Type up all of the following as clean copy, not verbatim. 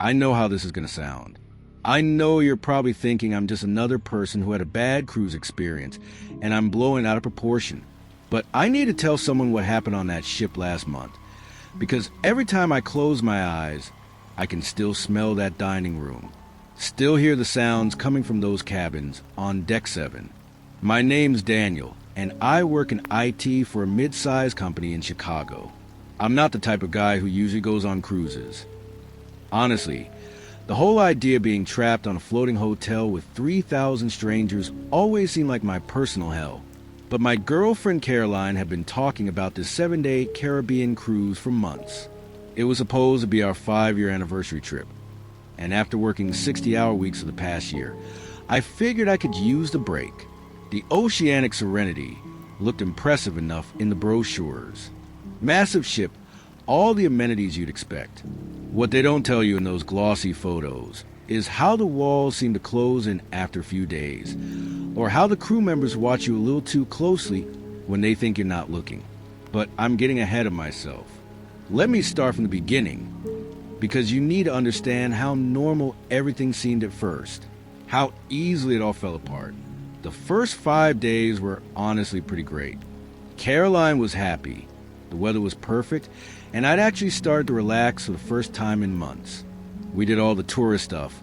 I know how this is going to sound. I know you're probably thinking I'm just another person who had a bad cruise experience, and I'm blowing out of proportion. But I need to tell someone what happened on that ship last month, because every time I close my eyes, I can still smell that dining room, still hear the sounds coming from those cabins on Deck 7. My name's Daniel, and I work in IT for a mid-sized company in Chicago. I'm not the type of guy who usually goes on cruises. Honestly, the whole idea of being trapped on a floating hotel with 3,000 strangers always seemed like my personal hell. But my girlfriend Caroline had been talking about this 7-day Caribbean cruise for months. It was supposed to be our 5-year anniversary trip. And after working 60-hour weeks of the past year, I figured I could use the break. The Oceanic Serenity looked impressive enough in the brochures. Massive ship, all the amenities you'd expect. What they don't tell you in those glossy photos is how the walls seem to close in after a few days, or how the crew members watch you a little too closely when they think you're not looking. But I'm getting ahead of myself. Let me start from the beginning, because you need to understand how normal everything seemed at first, how easily it all fell apart. The first 5 days were honestly pretty great. Caroline was happy, the weather was perfect, and I'd actually started to relax for the first time in months. We did all the tourist stuff,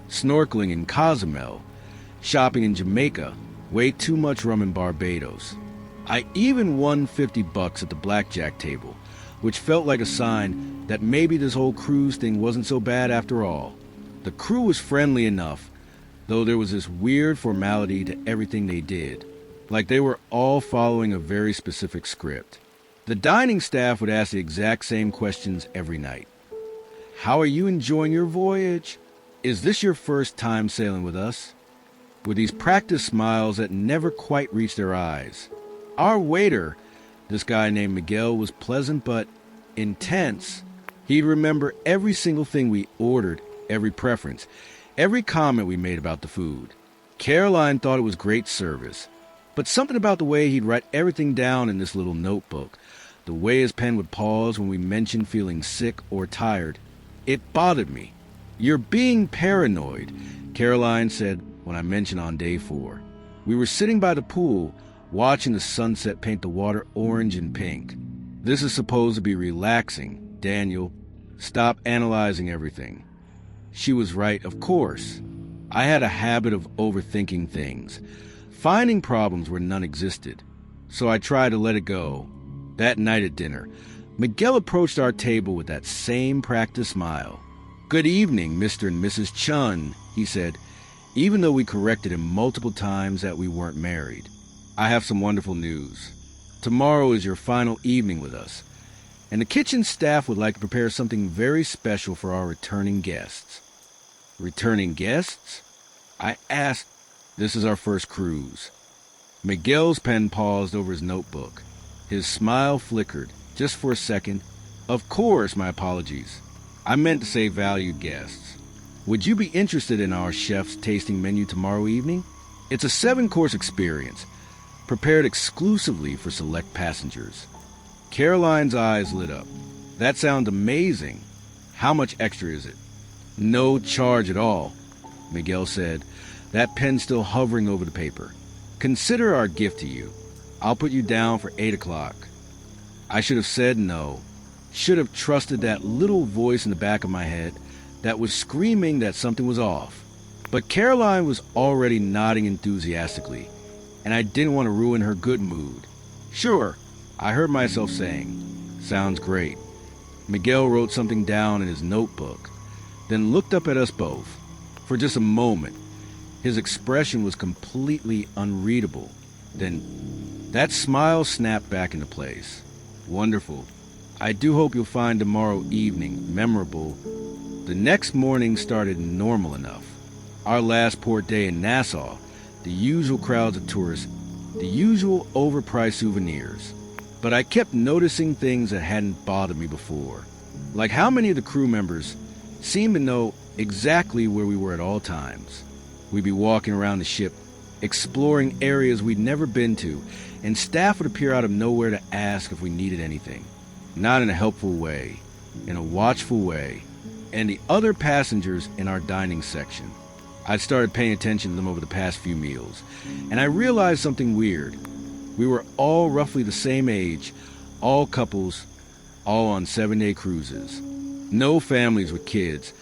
snorkeling in Cozumel, shopping in Jamaica, way too much rum in Barbados. I even won $50 at the blackjack table, which felt like a sign that maybe this whole cruise thing wasn't so bad after all. The crew was friendly enough, though there was this weird formality to everything they did, like they were all following a very specific script. The dining staff would ask the exact same questions every night. How are you enjoying your voyage? Is this your first time sailing with us? With these practiced smiles that never quite reached their eyes. Our waiter, this guy named Miguel, was pleasant but intense. He'd remember every single thing we ordered, every preference, every comment we made about the food. Caroline thought it was great service, but something about the way he'd write everything down in this little notebook, the way his pen would pause when we mentioned feeling sick or tired, it bothered me. You're being paranoid, Caroline said when I mentioned on day 4. We were sitting by the pool, watching the sunset paint the water orange and pink. This is supposed to be relaxing, Daniel. Stop analyzing everything. She was right, of course. I had a habit of overthinking things, finding problems where none existed. So I tried to let it go. That night at dinner, Miguel approached our table with that same practiced smile. "Good evening, Mr. and Mrs. Chun," he said, even though we corrected him multiple times that we weren't married. "I have some wonderful news. Tomorrow is your final evening with us, and the kitchen staff would like to prepare something very special for our returning guests." Returning guests? I asked. This is our first cruise. Miguel's pen paused over his notebook. His smile flickered, just for a second. "Of course, my apologies. I meant to say valued guests. Would you be interested in our chef's tasting menu tomorrow evening? It's a 7-course experience, prepared exclusively for select passengers." Caroline's eyes lit up. "That sounds amazing. How much extra is it?" "No charge at all," Miguel said, that pen still hovering over the paper. "Consider our gift to you. I'll put you down for 8 o'clock. I should have said no. Should have trusted that little voice in the back of my head that was screaming that something was off. But Caroline was already nodding enthusiastically, and I didn't want to ruin her good mood. "Sure," I heard myself saying. "Sounds great." Miguel wrote something down in his notebook, then looked up at us both. For just a moment, his expression was completely unreadable. Then that smile snapped back into place. "Wonderful. I do hope you'll find tomorrow evening memorable." The next morning started normal enough. Our last port day in Nassau, the usual crowds of tourists, the usual overpriced souvenirs. But I kept noticing things that hadn't bothered me before. Like how many of the crew members seemed to know exactly where we were at all times. We'd be walking around the ship, exploring areas we'd never been to, and staff would appear out of nowhere to ask if we needed anything. Not in a helpful way, in a watchful way. and the other passengers in our dining section. I'd started paying attention to them over the past few meals, and I realized something weird. We were all roughly the same age, all couples, all on 7-day cruises. No families with kids,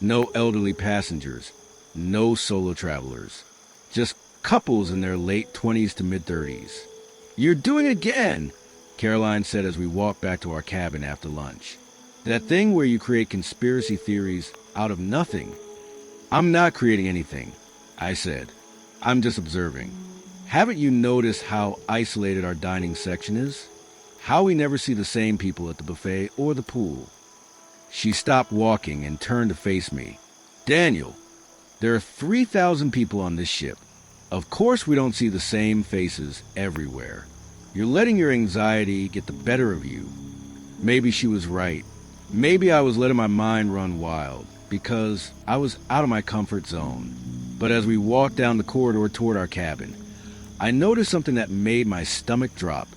no elderly passengers, no solo travelers. Just couples in their late 20s to mid-30s. "You're doing it again," Caroline said as we walked back to our cabin after lunch. "That thing where you create conspiracy theories out of nothing." "I'm not creating anything," I said. "I'm just observing. Haven't you noticed how isolated our dining section is? How we never see the same people at the buffet or the pool?" She stopped walking and turned to face me. "Daniel, there are 3,000 people on this ship. Of course we don't see the same faces everywhere. You're letting your anxiety get the better of you." Maybe she was right. Maybe I was letting my mind run wild because I was out of my comfort zone. But as we walked down the corridor toward our cabin, I noticed something that made my stomach drop.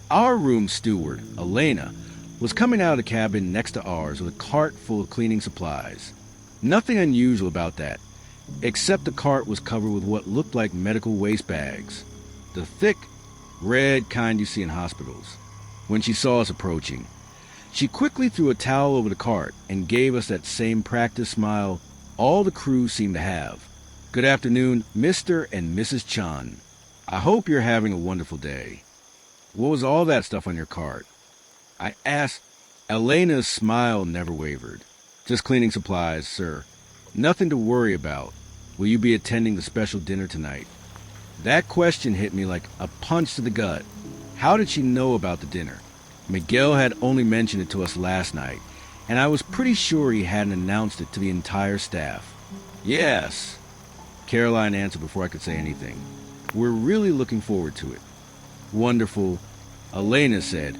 Our room steward, Elena, was coming out of the cabin next to ours with a cart full of cleaning supplies. Nothing unusual about that, except the cart was covered with what looked like medical waste bags, the thick, red kind you see in hospitals. When she saw us approaching, she quickly threw a towel over the cart and gave us that same practiced smile all the crew seemed to have. "Good afternoon, Mr. and Mrs. Chun. I hope you're having a wonderful day. What was all that stuff on your cart?" I asked. Elena's smile never wavered. "Just cleaning supplies, sir. Nothing to worry about. Will you be attending the special dinner tonight?" That question hit me like a punch to the gut. How did she know about the dinner? Miguel had only mentioned it to us last night, and I was pretty sure he hadn't announced it to the entire staff. "Yes," Caroline answered before I could say anything. "We're really looking forward to it." "Wonderful," Elena said,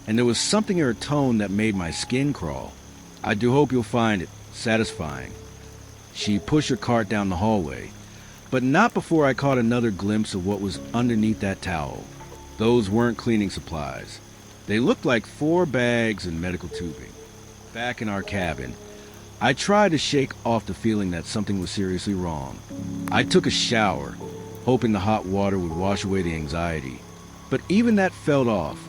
and there was something in her tone that made my skin crawl. "I do hope you'll find it satisfying." She pushed her cart down the hallway, but not before I caught another glimpse of what was underneath that towel. Those weren't cleaning supplies. They looked like 4 bags and medical tubing. Back in our cabin, I tried to shake off the feeling that something was seriously wrong. I took a shower, hoping the hot water would wash away the anxiety. But even that felt off.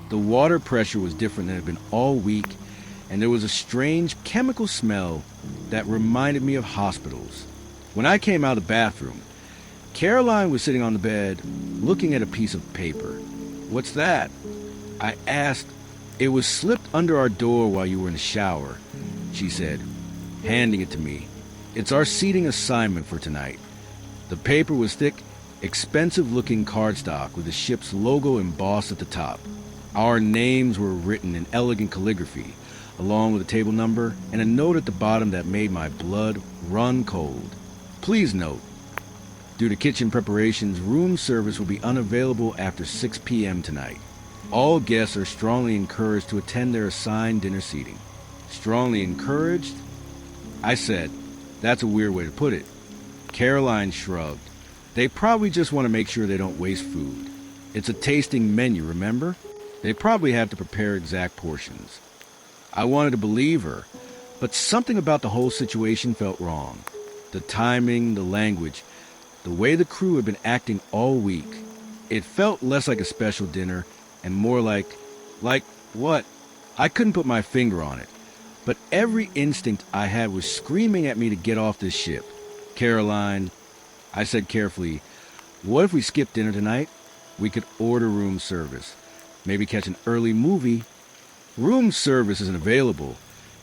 The water pressure was different than it had been all week, and there was a strange chemical smell that reminded me of hospitals. When I came out of the bathroom, Caroline was sitting on the bed, looking at a piece of paper. "What's that?" I asked. "It was slipped under our door while you were in the shower," she said, handing it to me. "It's our seating assignment for tonight." The paper was thick, expensive-looking cardstock with the ship's logo embossed at the top. Our names were written in elegant calligraphy, along with a table number and a note at the bottom that made my blood run cold. "Please note, due to kitchen preparations, room service will be unavailable after 6 p.m. tonight. All guests are strongly encouraged to attend their assigned dinner seating." "Strongly encouraged?" I said. "That's a weird way to put it." Caroline shrugged. "They probably just want to make sure they don't waste food. It's a tasting menu, remember? They probably have to prepare exact portions." I wanted to believe her, but something about the whole situation felt wrong. The timing, the language, the way the crew had been acting all week. It felt less like a special dinner and more like what? I couldn't put my finger on it, but every instinct I had was screaming at me to get off this ship. "Caroline," I said carefully, "what if we skip dinner tonight? We could order room service. Maybe catch an early movie." "Room service isn't available,"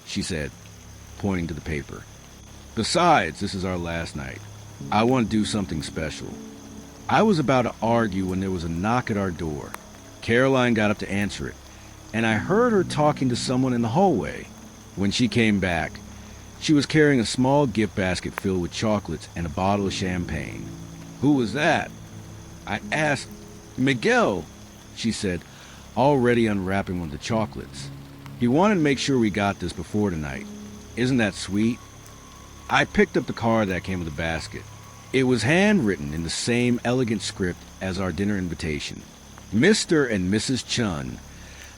she said, pointing to the paper. "Besides, this is our last night. I want to do something special." I was about to argue when there was a knock at our door. Caroline got up to answer it, and I heard her talking to someone in the hallway. When she came back, she was carrying a small gift basket filled with chocolates and a bottle of champagne. "Who was that?" I asked. "Miguel," she said, already unwrapping one of the chocolates. "He wanted to make sure we got this before tonight. Isn't that sweet?" I picked up the card that came with the basket. It was handwritten in the same elegant script as our dinner invitation. "Mr. and Mrs. Chun,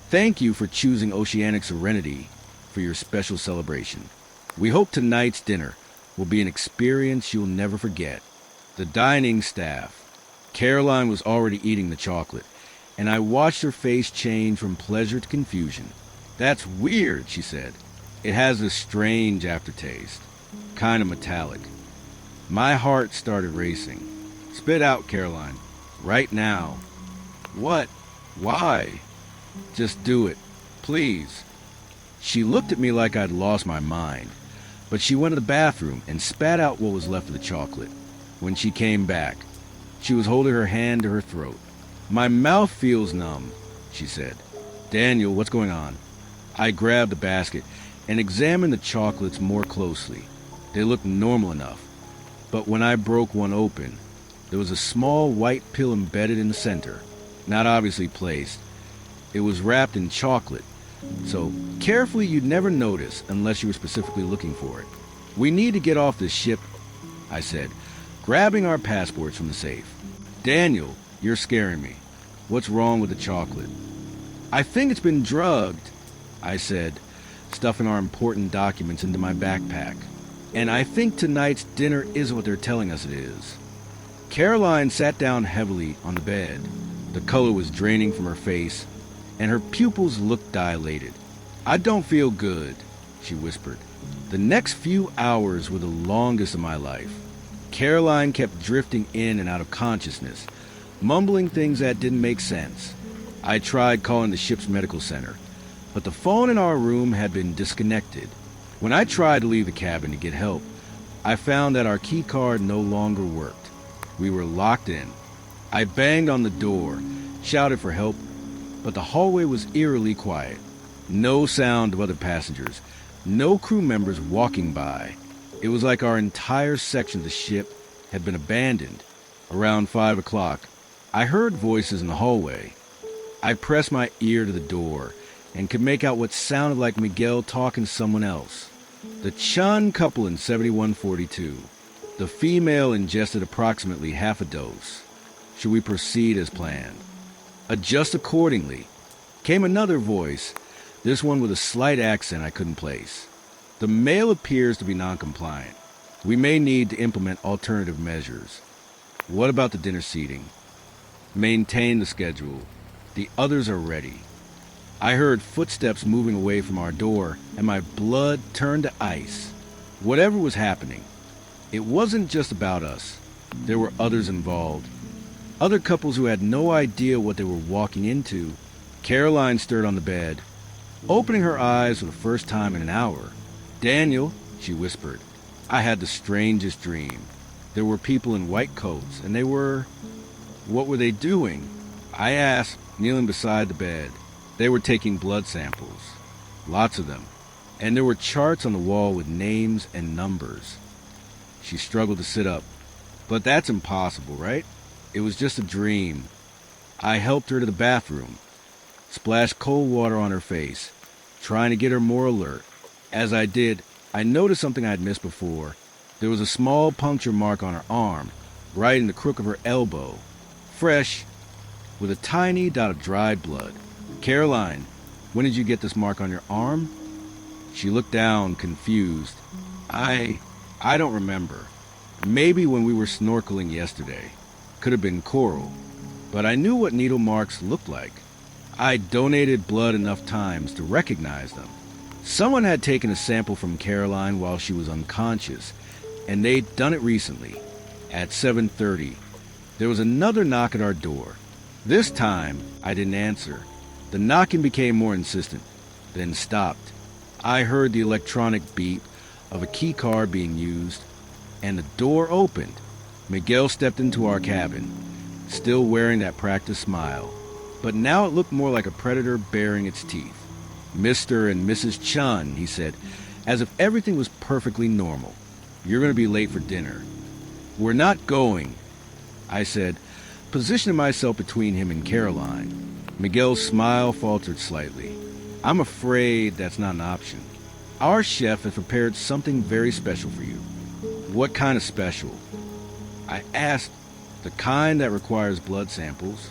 thank you for choosing Oceanic Serenity for your special celebration. We hope tonight's dinner will be an experience you'll never forget. The dining staff. Caroline was already eating the chocolate, and I watched her face change from pleasure to confusion. "That's weird," she said. "It has this strange aftertaste, kind of metallic." My heart started racing. "Spit out, Caroline. Right now." "What? Why?" "Just do it. Please." She looked at me like I'd lost my mind, but she went to the bathroom and spat out what was left of the chocolate. When she came back, she was holding her hand to her throat. "My mouth feels numb," she said. "Daniel, what's going on?" I grabbed the basket and examined the chocolates more closely. They looked normal enough, but when I broke one open, there was a small white pill embedded in the center, not obviously placed. It was wrapped in chocolate, so carefully you'd never notice unless you were specifically looking for it. "We need to get off this ship," I said, grabbing our passports from the safe. "Daniel, you're scaring me. What's wrong with the chocolate?" "I think it's been drugged," I said, stuffing our important documents into my backpack. "And I think tonight's dinner is what they're telling us it is." Caroline sat down heavily on the bed. The color was draining from her face, and her pupils looked dilated. "I don't feel good," she whispered. The next few hours were the longest of my life. Caroline kept drifting in and out of consciousness, mumbling things that didn't make sense. I tried calling the ship's medical center, but the phone in our room had been disconnected. When I tried to leave the cabin to get help, I found that our key card no longer worked. We were locked in. I banged on the door, shouted for help, but the hallway was eerily quiet. No sound of other passengers, no crew members walking by. It was like our entire section of the ship had been abandoned. Around 5 o'clock, I heard voices in the hallway. I pressed my ear to the door and could make out what sounded like Miguel talking to someone else. The Chun couple in 7142. The female ingested approximately half a dose. Should we proceed as planned? Adjust accordingly. Came another voice, this one with a slight accent I couldn't place. The male appears to be non-compliant. We may need to implement alternative measures. What about the dinner seating? Maintain the schedule. The others are ready. I heard footsteps moving away from our door, and my blood turned to ice. Whatever was happening, it wasn't just about us. There were others involved. Other couples who had no idea what they were walking into. Caroline stirred on the bed, opening her eyes for the first time in an hour. "Daniel," she whispered. I had the strangest dream. There were people in white coats, and they were... What were they doing? I asked, kneeling beside the bed. They were taking blood samples. Lots of them. And there were charts on the wall with names and numbers. She struggled to sit up. But that's impossible, right? It was just a dream. I helped her to the bathroom, splashed cold water on her face, trying to get her more alert. As I did, I noticed something I had missed before. There was a small puncture mark on her arm, right in the crook of her elbow, fresh, with a tiny dot of dried blood. "Caroline, when did you get this mark on your arm?" She looked down, confused. I don't remember. Maybe when we were snorkeling yesterday. Could have been coral. But I knew what needle marks looked like. I donated blood enough times to recognize them. Someone had taken a sample from Caroline while she was unconscious, and they'd done it recently. At 7:30, there was another knock at our door. This time, I didn't answer. The knocking became more insistent, then stopped. I heard the electronic beep of a key card being used, and the door opened. Miguel stepped into our cabin, still wearing that practiced smile, but now it looked more like a predator baring its teeth. "Mr. and Mrs. Chun," he said, as if everything was perfectly normal. "You're going to be late for dinner." "We're not going," I said, positioning myself between him and Caroline. Miguel's smile faltered slightly. "I'm afraid that's not an option. Our chef has prepared something very special for you." "What kind of special?" I asked. "The kind that requires blood samples."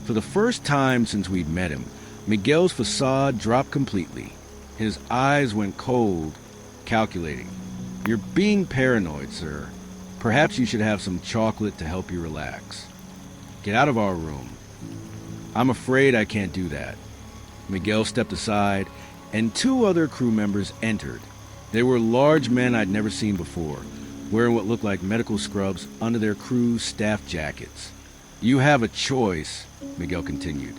For the first time since we'd met him, Miguel's facade dropped completely. His eyes went cold, calculating. You're being paranoid, sir. Perhaps you should have some chocolate to help you relax. Get out of our room. I'm afraid I can't do that. Miguel stepped aside, and two other crew members entered. They were large men I'd never seen before, wearing what looked like medical scrubs under their crew's staff jackets. You have a choice, Miguel continued.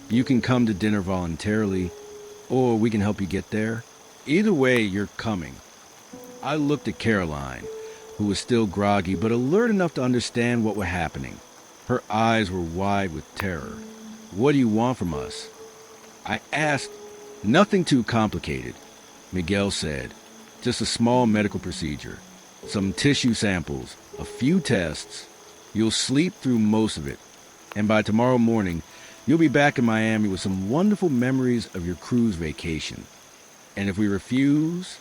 You can come to dinner voluntarily, or we can help you get there. Either way, you're coming. I looked at Caroline, who was still groggy but alert enough to understand what was happening. Her eyes were wide with terror. What do you want from us? I asked. Nothing too complicated, Miguel said. Just a small medical procedure. Some tissue samples, a few tests. You'll sleep through most of it, and by tomorrow morning, you'll be back in Miami with some wonderful memories of your cruise vacation. And if we refuse?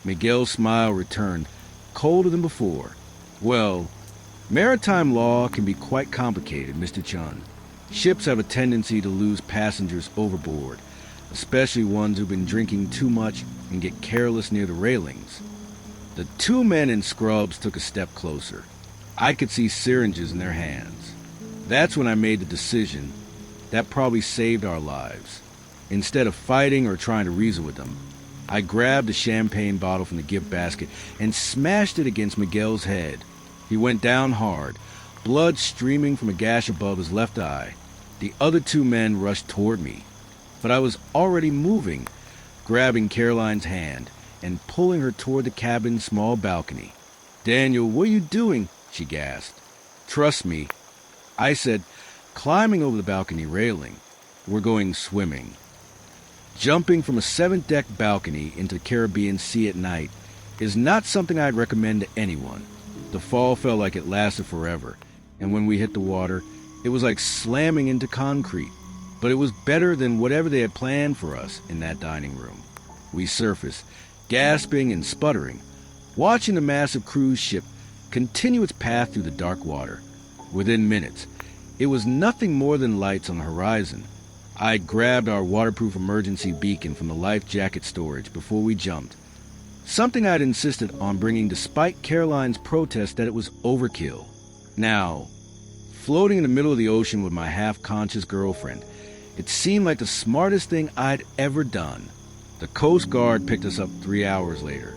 Miguel's smile returned, colder than before. Well, maritime law can be quite complicated, Mr. Chun. Ships have a tendency to lose passengers overboard, especially ones who've been drinking too much and get careless near the railings. The two men in scrubs took a step closer. I could see syringes in their hands. That's when I made the decision that probably saved our lives. Instead of fighting or trying to reason with them, I grabbed a champagne bottle from the gift basket and smashed it against Miguel's head. He went down hard, blood streaming from a gash above his left eye. The other two men rushed toward me, but I was already moving, grabbing Caroline's hand and pulling her toward the cabin's small balcony. "Daniel, what are you doing?" she gasped. "Trust me," I said, climbing over the balcony railing. "We're going swimming." Jumping from a 7th-deck balcony into the Caribbean Sea at night is not something I'd recommend to anyone. The fall felt like it lasted forever, and when we hit the water, it was like slamming into concrete. But it was better than whatever they had planned for us in that dining room. We surfaced, gasping and sputtering, watching the massive cruise ship continue its path through the dark water. Within minutes, it was nothing more than lights on the horizon. I grabbed our waterproof emergency beacon from the life jacket storage before we jumped, something I'd insisted on bringing despite Caroline's protest that it was overkill. Now, floating in the middle of the ocean with my half-conscious girlfriend, it seemed like the smartest thing I'd ever done. The Coast Guard picked us up 3 hours later.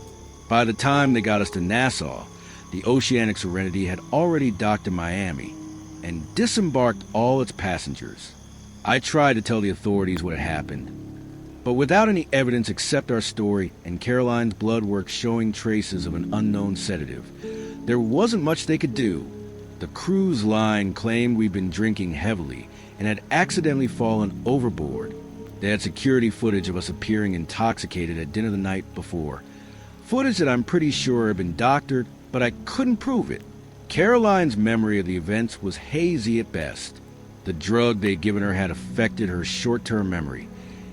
By the time they got us to Nassau, the Oceanic Serenity had already docked in Miami and disembarked all its passengers. I tried to tell the authorities what had happened, but without any evidence except our story and Caroline's blood work showing traces of an unknown sedative, there wasn't much they could do. The cruise line claimed we'd been drinking heavily and had accidentally fallen overboard. They had security footage of us appearing intoxicated at dinner the night before. Footage that I'm pretty sure had been doctored, but I couldn't prove it. Caroline's memory of the events was hazy at best. The drug they'd given her had affected her short-term memory,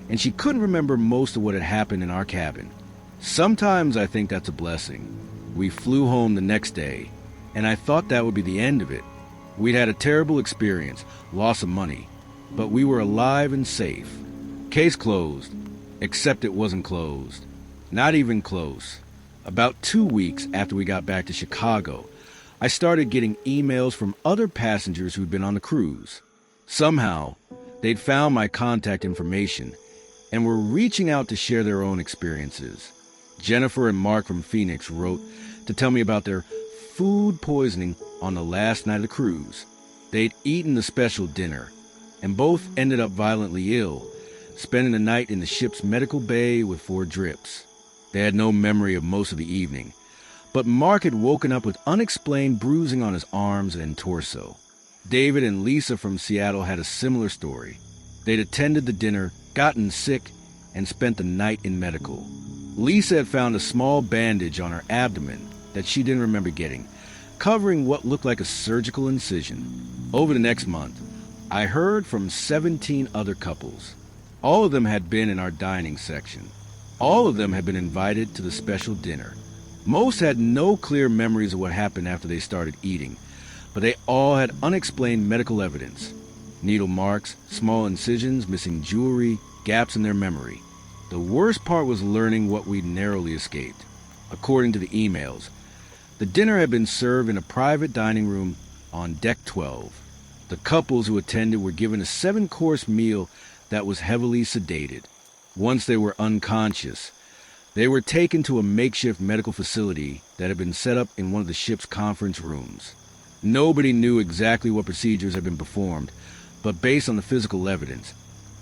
and she couldn't remember most of what had happened in our cabin. Sometimes I think that's a blessing. We flew home the next day, and I thought that would be the end of it. We'd had a terrible experience, loss of money, but we were alive and safe. Case closed, except it wasn't closed. Not even close. About 2 weeks after we got back to Chicago, I started getting emails from other passengers who'd been on the cruise. Somehow, they'd found my contact information and were reaching out to share their own experiences. Jennifer and Mark from Phoenix wrote to tell me about their food poisoning on the last night of the cruise. They'd eaten the special dinner, and both ended up violently ill, spending the night in the ship's medical bay with 4 drips. They had no memory of most of the evening, but Mark had woken up with unexplained bruising on his arms and torso. David and Lisa from Seattle had a similar story. They'd attended the dinner, gotten sick, and spent the night in medical. Lisa had found a small bandage on her abdomen that she didn't remember getting, covering what looked like a surgical incision. Over the next month, I heard from 17 other couples. All of them had been in our dining section. All of them had been invited to the special dinner. Most had no clear memories of what happened after they started eating, but they all had unexplained medical evidence. Needle marks, small incisions, missing jewelry, gaps in their memory. The worst part was learning what we'd narrowly escaped. according to the emails. The dinner had been served in a private dining room on Deck 12. The couples who attended were given a 7-course meal that was heavily sedated. Once they were unconscious, they were taken to a makeshift medical facility that had been set up in one of the ship's conference rooms. Nobody knew exactly what procedures had been performed, but based on the physical evidence,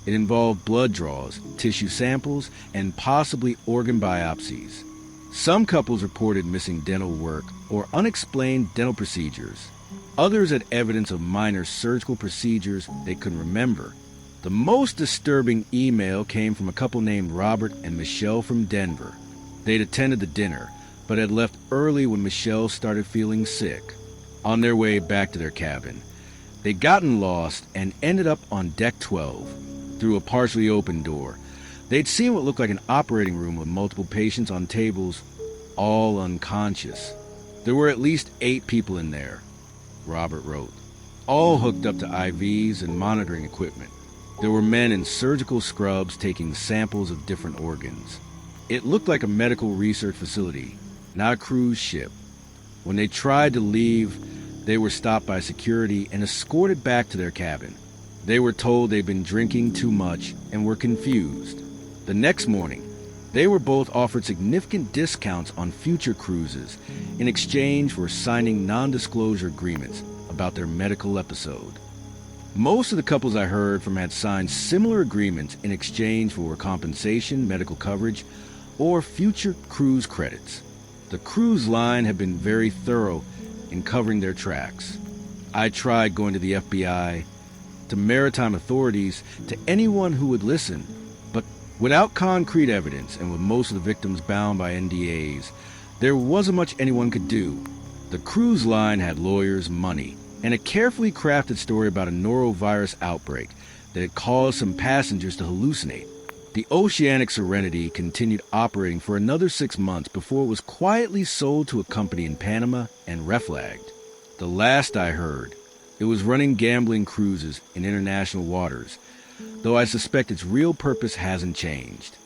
it involved blood draws, tissue samples, and possibly organ biopsies. Some couples reported missing dental work or unexplained dental procedures. Others had evidence of minor surgical procedures they couldn't remember. The most disturbing email came from a couple named Robert and Michelle from Denver. They'd attended the dinner, but had left early when Michelle started feeling sick. On their way back to their cabin, they'd gotten lost and ended up on Deck 12. Through a partially open door, they'd seen what looked like an operating room with multiple patients on tables, all unconscious. There were at least 8 people in there, Robert wrote, all hooked up to IVs and monitoring equipment. There were men in surgical scrubs taking samples of different organs. It looked like a medical research facility, not a cruise ship. When they tried to leave, they were stopped by security and escorted back to their cabin. They were told they'd been drinking too much and were confused. The next morning, they were both offered significant discounts on future cruises in exchange for signing non-disclosure agreements about their medical episode. Most of the couples I heard from had signed similar agreements in exchange for compensation, medical coverage, or future cruise credits. The cruise line had been very thorough in covering their tracks. I tried going to the FBI, to maritime authorities, to anyone who would listen, but without concrete evidence and with most of the victims bound by NDAs, there wasn't much anyone could do. The cruise line had lawyers, money, and a carefully crafted story about a norovirus outbreak that had caused some passengers to hallucinate. The Oceanic Serenity continued operating for another 6 months before it was quietly sold to a company in Panama and reflagged. The last I heard, it was running gambling cruises in international waters, though I suspect its real purpose hasn't changed.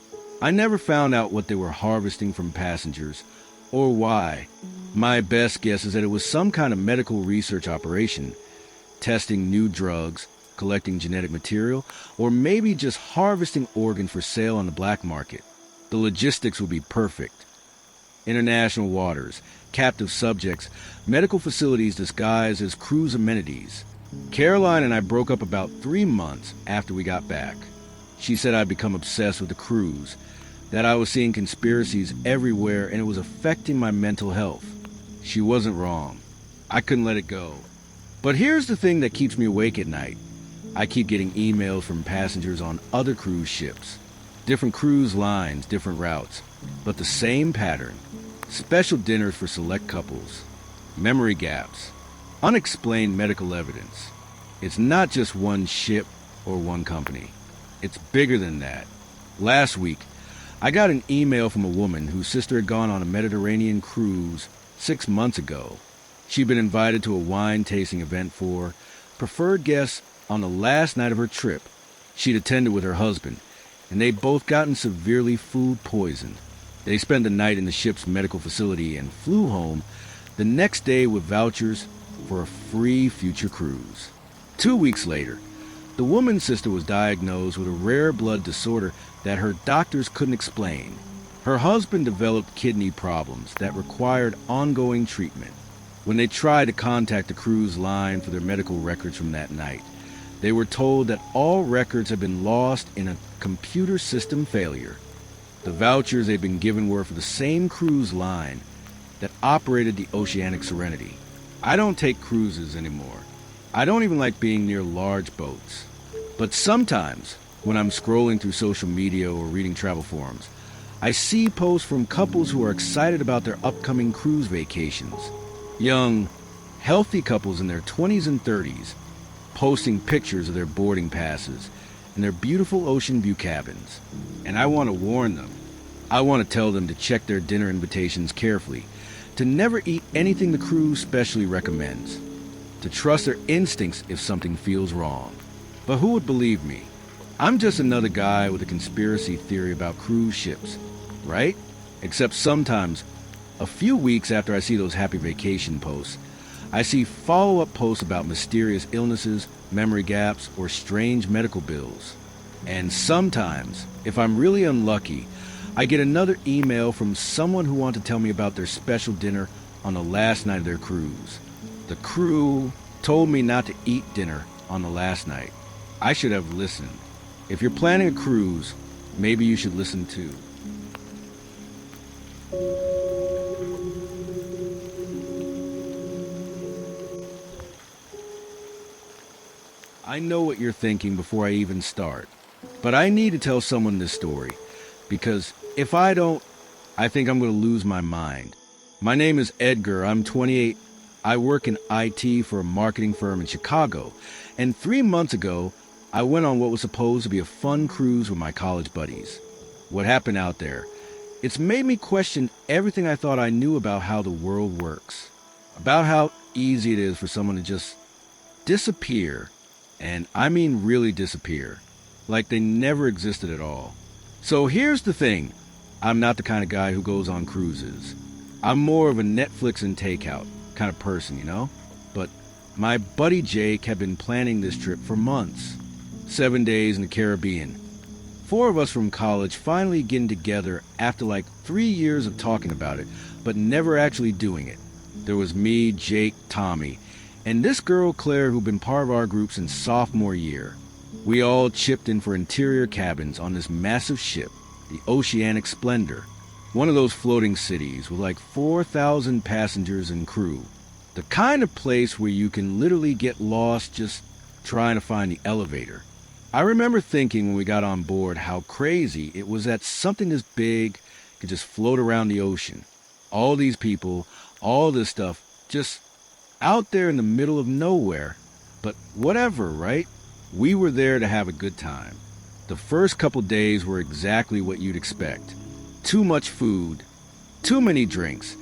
I never found out what they were harvesting from passengers or why. My best guess is that it was some kind of medical research operation, testing new drugs, collecting genetic material, or maybe just harvesting organ for sale on the black market. The logistics would be perfect. International waters, captive subjects, medical facilities disguised as cruise amenities. Caroline and I broke up about 3 months after we got back. She said I'd become obsessed with the cruise, that I was seeing conspiracies everywhere and it was affecting my mental health. She wasn't wrong. I couldn't let it go. But here's the thing that keeps me awake at night. I keep getting emails from passengers on other cruise ships. Different cruise lines, different routes, but the same pattern. Special dinners for select couples. Memory gaps. Unexplained medical evidence. It's not just one ship or one company. It's bigger than that. Last week, I got an email from a woman whose sister had gone on a Mediterranean cruise 6 months ago. She'd been invited to a wine tasting event for preferred guests on the last night of her trip. She'd attended with her husband, and they'd both gotten severely food poisoned. They spent the night in the ship's medical facility and flew home the next day with vouchers for a free future cruise. 2 weeks later, the woman's sister was diagnosed with a rare blood disorder that her doctors couldn't explain. Her husband developed kidney problems that required ongoing treatment. When they tried to contact the cruise line for their medical records from that night, they were told that all records had been lost in a computer system failure. The vouchers they'd been given were for the same cruise line that operated the Oceanic Serenity. I don't take cruises anymore. I don't even like being near large boats. But sometimes, when I'm scrolling through social media or reading travel forums, I see posts from couples who are excited about their upcoming cruise vacations. Young, healthy couples in their 20s and 30s, posting pictures of their boarding passes and their beautiful ocean view cabins. And I want to warn them. I want to tell them to check their dinner invitations carefully, to never eat anything the cruise specially recommends, to trust their instincts if something feels wrong. But who would believe me? I'm just another guy with a conspiracy theory about cruise ships, right? Except sometimes A few weeks after I see those happy vacation posts, I see follow-up posts about mysterious illnesses, memory gaps, or strange medical bills. And sometimes, if I'm really unlucky, I get another email from someone who wants to tell me about their special dinner on the last night of their cruise. The crew told me not to eat dinner on the last night. I should have listened. If you're planning a cruise, maybe you should listen too. I know what you're thinking before I even start, but I need to tell someone this story, because if I don't, I think I'm going to lose my mind. My name is Edgar. I'm 28. I work in IT for a marketing firm in Chicago, and 3 months ago, I went on what was supposed to be a fun cruise with my college buddies. What happened out there? It's made me question everything I thought I knew about how the world works, about how easy it is for someone to just disappear. And I mean really disappear, like they never existed at all. So here's the thing, I'm not the kind of guy who goes on cruises. I'm more of a Netflix and takeout kind of person, you know? But my buddy Jake had been planning this trip for months. 7 days in the Caribbean. 4 of us from college finally getting together after like 3 years of talking about it, but never actually doing it. There was me, Jake, Tommy, and this girl, Claire, who'd been part of our group since sophomore year. We all chipped in for interior cabins on this massive ship, the Oceanic Splendor, one of those floating cities with like 4,000 passengers and crew. The kind of place where you can literally get lost just trying to find the elevator. I remember thinking when we got on board how crazy it was that something this big could just float around the ocean. All these people, all this stuff, just out there in the middle of nowhere. But whatever, right? We were there to have a good time. The first couple days were exactly what you'd expect. Too much food, too many drinks,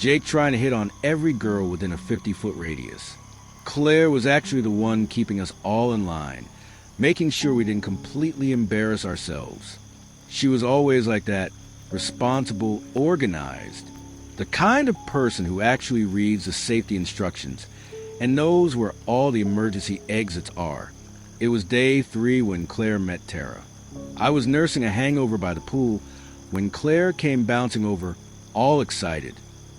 Jake trying to hit on every girl within a 50-foot radius. Claire was actually the one keeping us all in line, making sure we didn't completely embarrass ourselves. She was always like that, responsible, organized. The kind of person who actually reads the safety instructions and knows where all the emergency exits are. It was day 3 when Claire met Tara. I was nursing a hangover by the pool when Claire came bouncing over, all excited.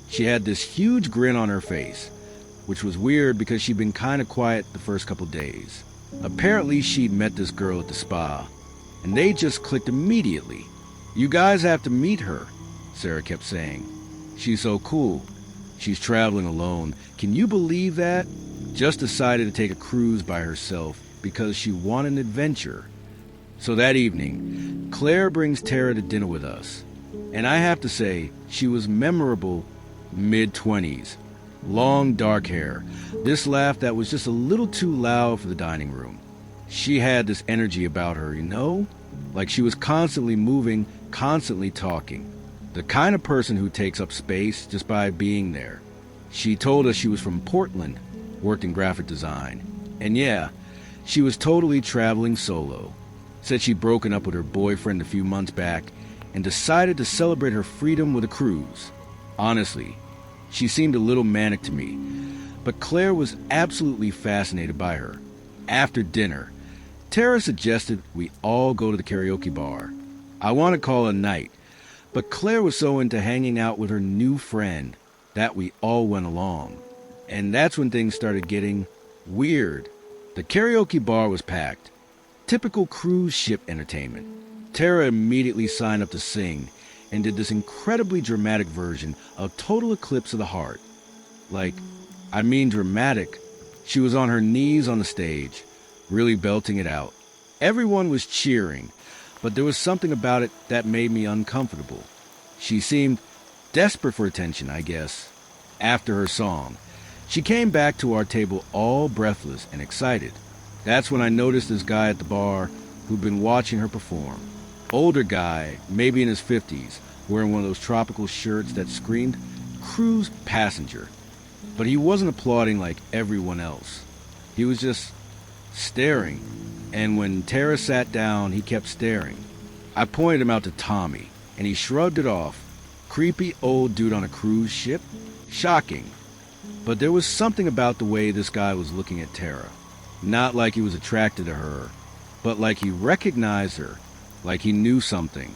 She had this huge grin on her face, which was weird because she'd been kind of quiet the first couple days. Apparently she'd met this girl at the spa, and they just clicked immediately. "You guys have to meet her," Sarah kept saying. "She's so cool. She's traveling alone. Can you believe that? Just decided to take a cruise by herself because she wanted an adventure." So that evening, Claire brings Tara to dinner with us. And I have to say, she was memorable, mid-20s. Long dark hair. This laugh that was just a little too loud for the dining room. She had this energy about her, you know? Like she was constantly moving, constantly talking. The kind of person who takes up space just by being there. She told us she was from Portland, worked in graphic design. And yeah, she was totally traveling solo. Said she'd broken up with her boyfriend a few months back and decided to celebrate her freedom with a cruise. Honestly, she seemed a little manic to me, but Claire was absolutely fascinated by her. After dinner, Tara suggested we all go to the karaoke bar. I want to call it a night, but Claire was so into hanging out with her new friend that we all went along. And that's when things started getting weird. The karaoke bar was packed. Typical cruise ship entertainment. Tara immediately signed up to sing and did this incredibly dramatic version of Total Eclipse of the Heart. Like, I mean dramatic. She was on her knees on the stage, really belting it out. Everyone was cheering, but there was something about it that made me uncomfortable. She seemed desperate for attention, I guess. After her song, she came back to our table all breathless and excited. That's when I noticed this guy at the bar who'd been watching her perform. Older guy, maybe in his 50s, wearing one of those tropical shirts that screamed cruise passenger. But he wasn't applauding like everyone else. He was just staring. And when Tara sat down, he kept staring. I pointed him out to Tommy, and he shrugged it off. Creepy old dude on a cruise ship? Shocking. But there was something about the way this guy was looking at Tara. Not like he was attracted to her, but like he recognized her, like he knew something.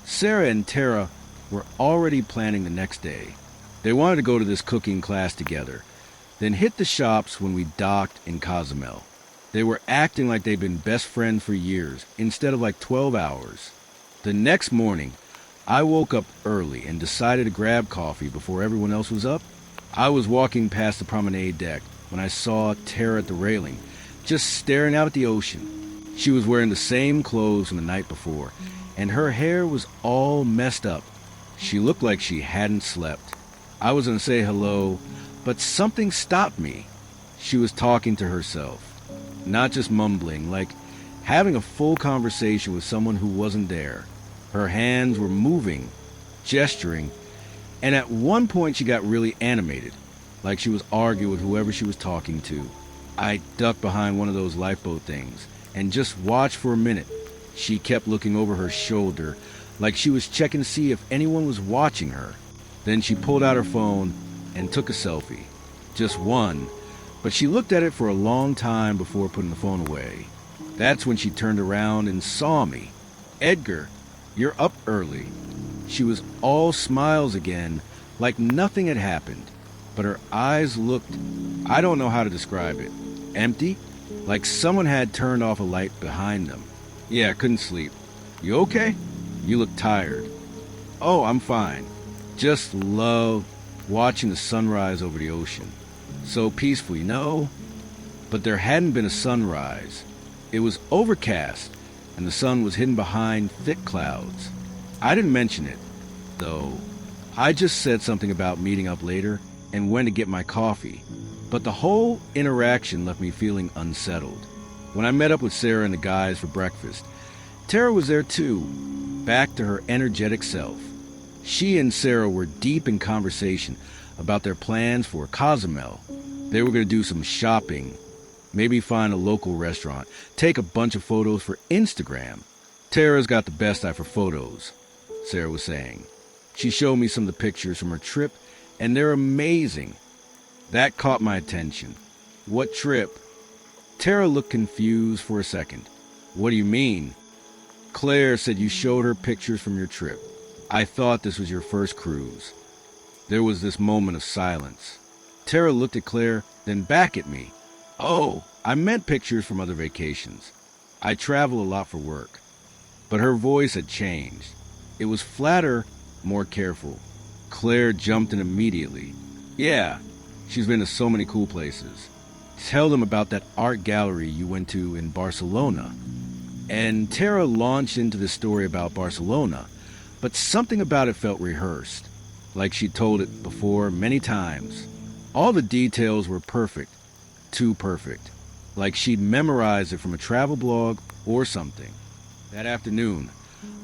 Sarah and Tara were already planning the next day. They wanted to go to this cooking class together, then hit the shops when we docked in Cozumel. They were acting like they'd been best friends for years, instead of like 12 hours. The next morning, I woke up early and decided to grab coffee before everyone else was up. I was walking past the promenade deck when I saw Tara at the railing, just staring out at the ocean. She was wearing the same clothes from the night before, and her hair was all messed up. She looked like she hadn't slept. I was going to say hello, but something stopped me. She was talking to herself, not just mumbling, like having a full conversation with someone who wasn't there. Her hands were moving, gesturing, and at one point she got really animated, like she was arguing with whoever she was talking to. I ducked behind one of those lifeboat things and just watched for a minute. She kept looking over her shoulder, like she was checking to see if anyone was watching her. Then she pulled out her phone and took a selfie. Just one, but she looked at it for a long time before putting the phone away. That's when she turned around and saw me. "Edgar, you're up early." She was all smiles again, like nothing had happened. But her eyes looked, I don't know how to describe it, empty, like someone had turned off a light behind them. "Yeah, couldn't sleep." "You okay? You look tired." "Oh, I'm fine. Just love watching the sunrise over the ocean. So peaceful, you know?" But there hadn't been a sunrise. It was overcast, and the sun was hidden behind thick clouds. I didn't mention it, though. I just said something about meeting up later and when to get my coffee. But the whole interaction left me feeling unsettled. When I met up with Sarah and the guys for breakfast, Tara was there too, back to her energetic self. She and Sarah were deep in conversation about their plans for Cozumel. They were going to do some shopping, maybe find a local restaurant, take a bunch of photos for Instagram. "Tara's got the best eye for photos," Sarah was saying. She showed me some of the pictures from her trip, and they're amazing. That caught my attention. "What trip?" Tara looked confused for a second. "What do you mean?" "Claire said you showed her pictures from your trip. I thought this was your first cruise." There was this moment of silence. Tara looked at Claire, then back at me. "Oh, I meant pictures from other vacations. I travel a lot for work." But her voice had changed. It was flatter, more careful. Claire jumped in immediately. "Yeah, she's been to so many cool places. Tell them about that art gallery you went to in Barcelona." And Tara launched into the story about Barcelona, but something about it felt rehearsed, like she'd told it before many times. All the details were perfect, too perfect, like she'd memorized it from a travel blog or something. That afternoon,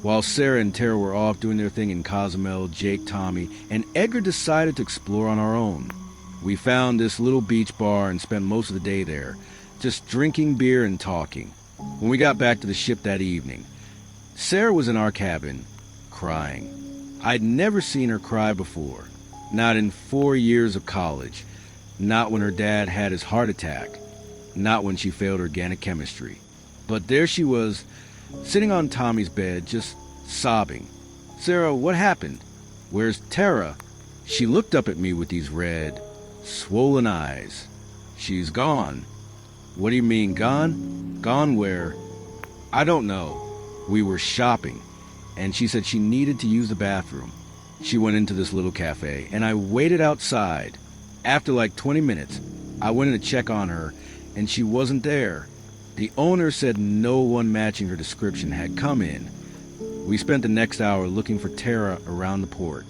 while Sarah and Tara were off doing their thing in Cozumel, Jake, Tommy, and Edgar decided to explore on our own. We found this little beach bar and spent most of the day there, just drinking beer and talking. When we got back to the ship that evening, Sarah was in our cabin, crying. I'd never seen her cry before, not in 4 years of college, not when her dad had his heart attack, not when she failed organic chemistry. But there she was, sitting on Tommy's bed, just sobbing. "Sarah, what happened? Where's Tara?" She looked up at me with these red, swollen eyes. "She's gone." "What do you mean, gone? Gone where?" "I don't know. We were shopping, and she said she needed to use the bathroom. She went into this little cafe, and I waited outside. After like 20 minutes, I went in to check on her, and she wasn't there. The owner said no one matching her description had come in. We spent the next hour looking for Tara around the port,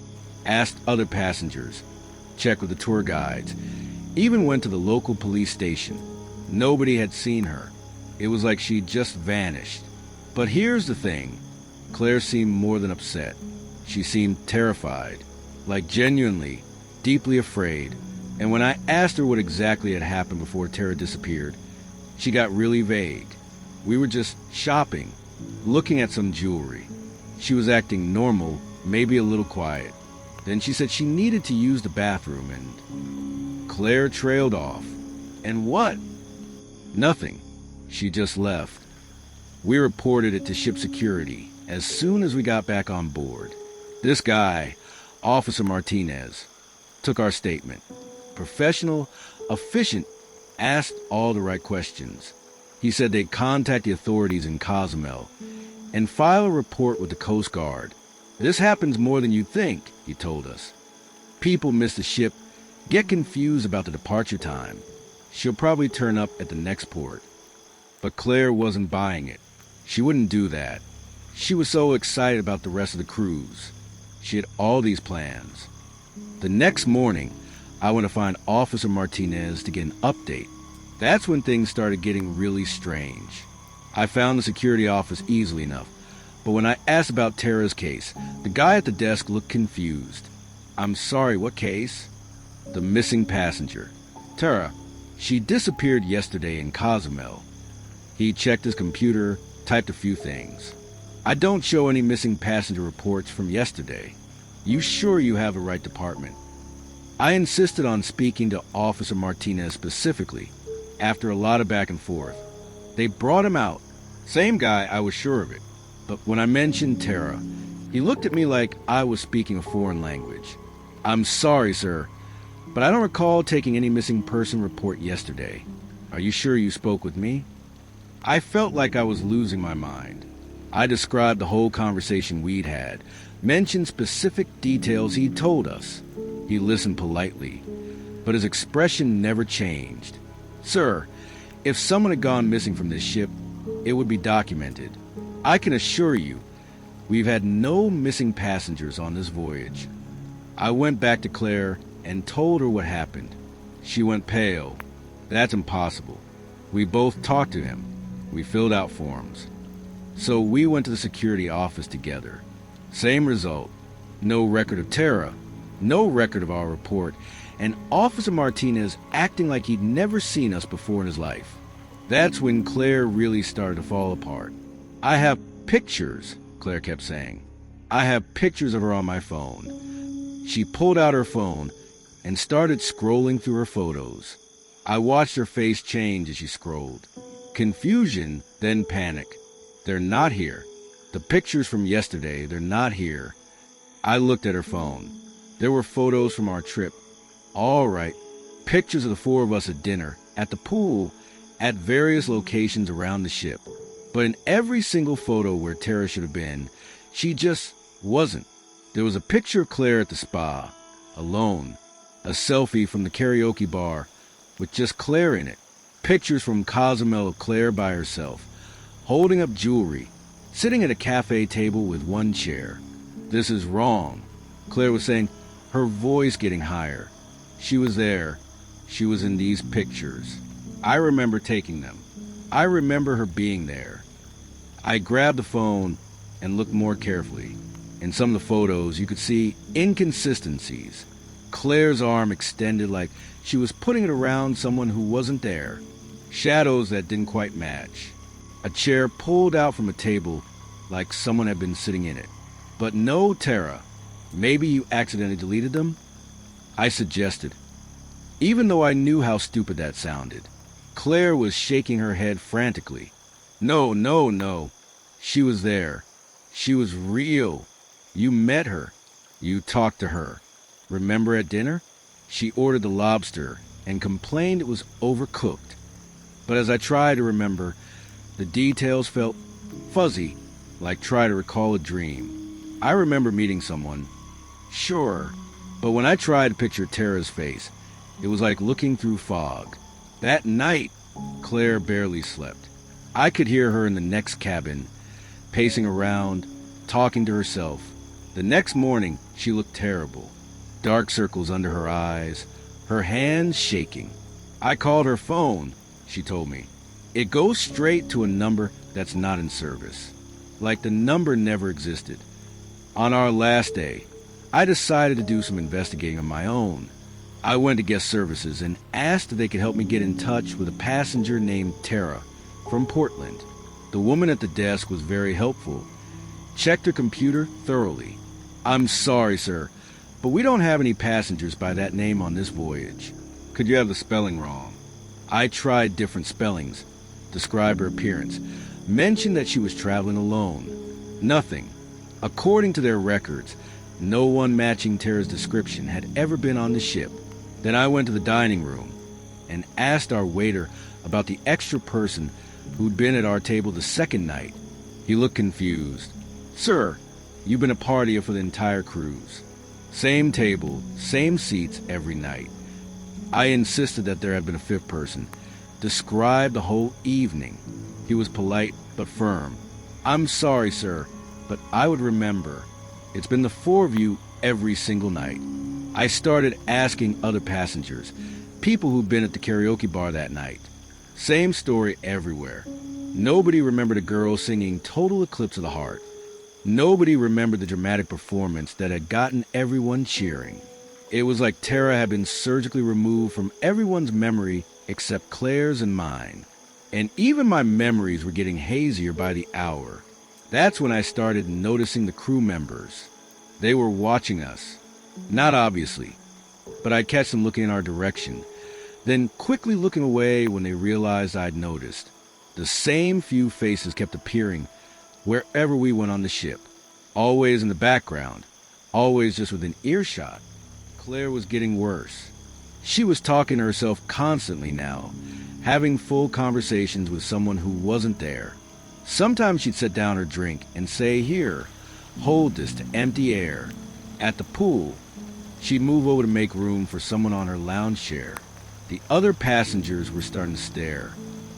asked other passengers, checked with the tour guides, even went to the local police station. Nobody had seen her. It was like she'd just vanished. But here's the thing. Claire seemed more than upset. She seemed terrified, like genuinely, deeply afraid. And when I asked her what exactly had happened before Tara disappeared, she got really vague. We were just shopping, looking at some jewelry. She was acting normal, maybe a little quiet. Then she said she needed to use the bathroom, and Claire trailed off. And what? Nothing. She just left. We reported it to ship security as soon as we got back on board. This guy, Officer Martinez, took our statement. Professional, efficient, asked all the right questions. He said they'd contact the authorities in Cozumel and file a report with the Coast Guard. This happens more than you'd think, he told us. People miss the ship, get confused about the departure time. She'll probably turn up at the next port. But Claire wasn't buying it. She wouldn't do that. She was so excited about the rest of the cruise. She had all these plans. The next morning, I went to find Officer Martinez to get an update. That's when things started getting really strange. I found the security office easily enough, but when I asked about Tara's case, the guy at the desk looked confused. I'm sorry, what case? The missing passenger. Tara, she disappeared yesterday in Cozumel. He checked his computer, typed a few things. I don't show any missing passenger reports from yesterday. You sure you have the right department? I insisted on speaking to Officer Martinez specifically, after a lot of back and forth. They brought him out. Same guy, I was sure of it. But when I mentioned Tara, he looked at me like I was speaking a foreign language. I'm sorry, sir, but I don't recall taking any missing person report yesterday. Are you sure you spoke with me? I felt like I was losing my mind. I described the whole conversation we'd had, mentioned specific details he'd told us. He listened politely, but his expression never changed. Sir, if someone had gone missing from this ship, it would be documented. I can assure you, we've had no missing passengers on this voyage. I went back to Claire and told her what happened. She went pale. That's impossible. We both talked to him. We filled out forms. So we went to the security office together. Same result. No record of Tara. No record of our report. And Officer Martinez acting like he'd never seen us before in his life. That's when Claire really started to fall apart. I have pictures, Claire kept saying. I have pictures of her on my phone. She pulled out her phone and started scrolling through her photos. I watched her face change as she scrolled. Confusion, then panic. They're not here. The pictures from yesterday, they're not here. I looked at her phone. There were photos from our trip. All right. Pictures of the four of us at dinner, at the pool, at various locations around the ship. But in every single photo where Tara should have been, she just wasn't. There was a picture of Claire at the spa, alone. A selfie from the karaoke bar with just Claire in it. Pictures from Cozumel of Claire by herself, holding up jewelry, sitting at a cafe table with one chair. This is wrong, Claire was saying, her voice getting higher. She was there. She was in these pictures. I remember taking them. I remember her being there. I grabbed the phone and looked more carefully. In some of the photos, you could see inconsistencies. Claire's arm extended like she was putting it around someone who wasn't there. Shadows that didn't quite match. A chair pulled out from a table like someone had been sitting in it. But no Tara. Maybe you accidentally deleted them? I suggested. Even though I knew how stupid that sounded. Claire was shaking her head frantically. No, no, no. She was there. She was real. You met her. You talked to her. Remember at dinner? She ordered the lobster and complained it was overcooked. But as I tried to remember, the details felt fuzzy, like try to recall a dream. I remember meeting someone. Sure. But when I tried to picture Tara's face, it was like looking through fog. That night, Claire barely slept. I could hear her in the next cabin, pacing around, talking to herself. The next morning, she looked terrible. Dark circles under her eyes, her hands shaking. I called her phone, she told me. It goes straight to a number that's not in service. Like the number never existed. On our last day, I decided to do some investigating of my own. I went to guest services and asked if they could help me get in touch with a passenger named Tara from Portland. The woman at the desk was very helpful. Checked her computer thoroughly. I'm sorry, sir, but we don't have any passengers by that name on this voyage. Could you have the spelling wrong? I tried different spellings, described her appearance, mentioned that she was traveling alone. Nothing. According to their records, no one matching Tara's description had ever been on the ship. Then I went to the dining room and asked our waiter about the extra person who'd been at our table the second night. He looked confused. "Sir, you've been a partier for the entire cruise. Same table, same seats every night." I insisted that there had been a fifth person, described the whole evening. He was polite but firm. "I'm sorry, sir, but I would remember. It's been the four of you every single night." I started asking other passengers, people who'd been at the karaoke bar that night. Same story everywhere. Nobody remembered a girl singing Total Eclipse of the Heart. Nobody remembered the dramatic performance that had gotten everyone cheering. It was like Tara had been surgically removed from everyone's memory except Claire's and mine. And even my memories were getting hazier by the hour. That's when I started noticing the crew members. They were watching us. Not obviously, but I'd catch them looking in our direction, then quickly looking away when they realized I'd noticed. The same few faces kept appearing wherever we went on the ship, always in the background, always just within earshot. Claire was getting worse. She was talking to herself constantly now, having full conversations with someone who wasn't there. Sometimes she'd set down her drink and say, "Here, hold this," to empty air. At the pool, she'd move over to make room for someone on her lounge chair. The other passengers were starting to stare.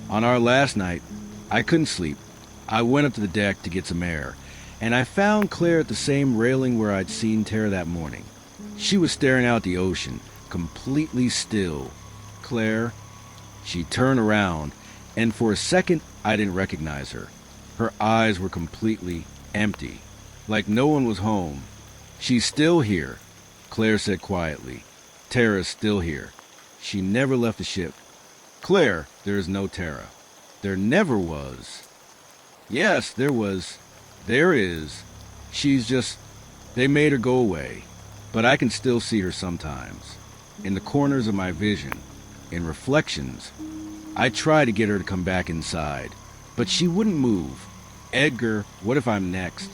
On our last night, I couldn't sleep. I went up to the deck to get some air, and I found Claire at the same railing where I'd seen Tara that morning. She was staring out at the ocean, completely still. "Claire?" She turned around, and for a second I didn't recognize her. Her eyes were completely empty, like no one was home. "She's still here," Claire said quietly. "Tara's still here. She never left the ship." "Claire, there is no Tara." "There never was." "Yes, there was. There is. She's just... they made her go away. But I can still see her sometimes. In the corners of my vision. In reflections. I try to get her to come back inside. But she wouldn't move. Edgar, what if I'm next?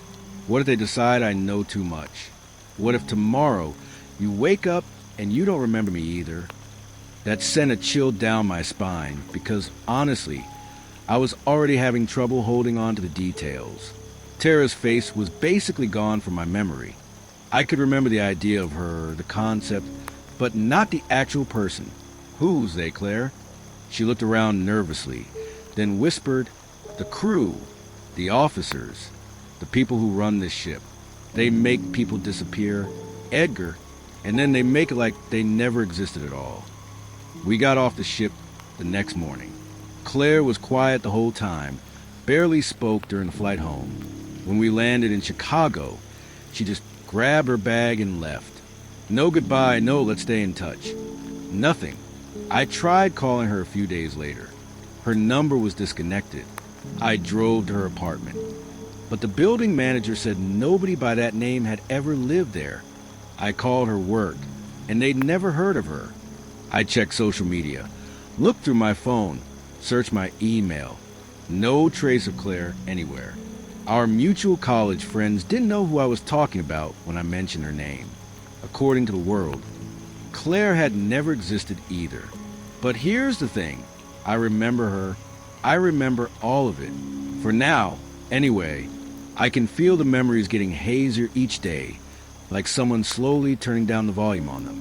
What if they decide I know too much? What if tomorrow you wake up and you don't remember me either?" That sent a chill down my spine because, honestly, I was already having trouble holding on to the details. Tara's face was basically gone from my memory. I could remember the idea of her, the concept, but not the actual person. "Who's they, Claire?" She looked around nervously, then whispered, "The crew, the officers, the people who run this ship. They make people disappear, Edgar, and then they make it like they never existed at all." We got off the ship the next morning. Claire was quiet the whole time, barely spoke during the flight home. When we landed in Chicago, she just grabbed her bag and left. No goodbye, no let's stay in touch. Nothing. I tried calling her a few days later. Her number was disconnected. I drove to her apartment. But the building manager said nobody by that name had ever lived there. I called her work, and they'd never heard of her. I checked social media, looked through my phone, searched my email. No trace of Claire anywhere. Our mutual college friends didn't know who I was talking about when I mentioned her name. According to the world, Claire had never existed either. But here's the thing. I remember her. I remember all of it. For now, anyway, I can feel the memories getting hazier each day, like someone slowly turning down the volume on them.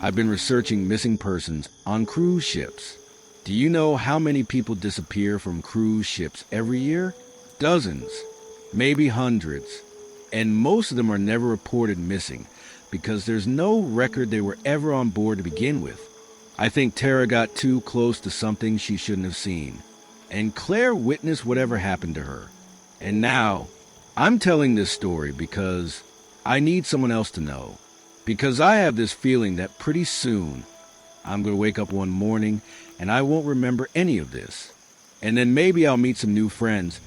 I've been researching missing persons on cruise ships. Do you know how many people disappear from cruise ships every year? Dozens, maybe hundreds. And most of them are never reported missing because there's no record they were ever on board to begin with. I think Tara got too close to something she shouldn't have seen. And Claire witnessed whatever happened to her. And now, I'm telling this story because I need someone else to know. Because I have this feeling that pretty soon, I'm going to wake up one morning and I won't remember any of this. And then maybe I'll meet some new friends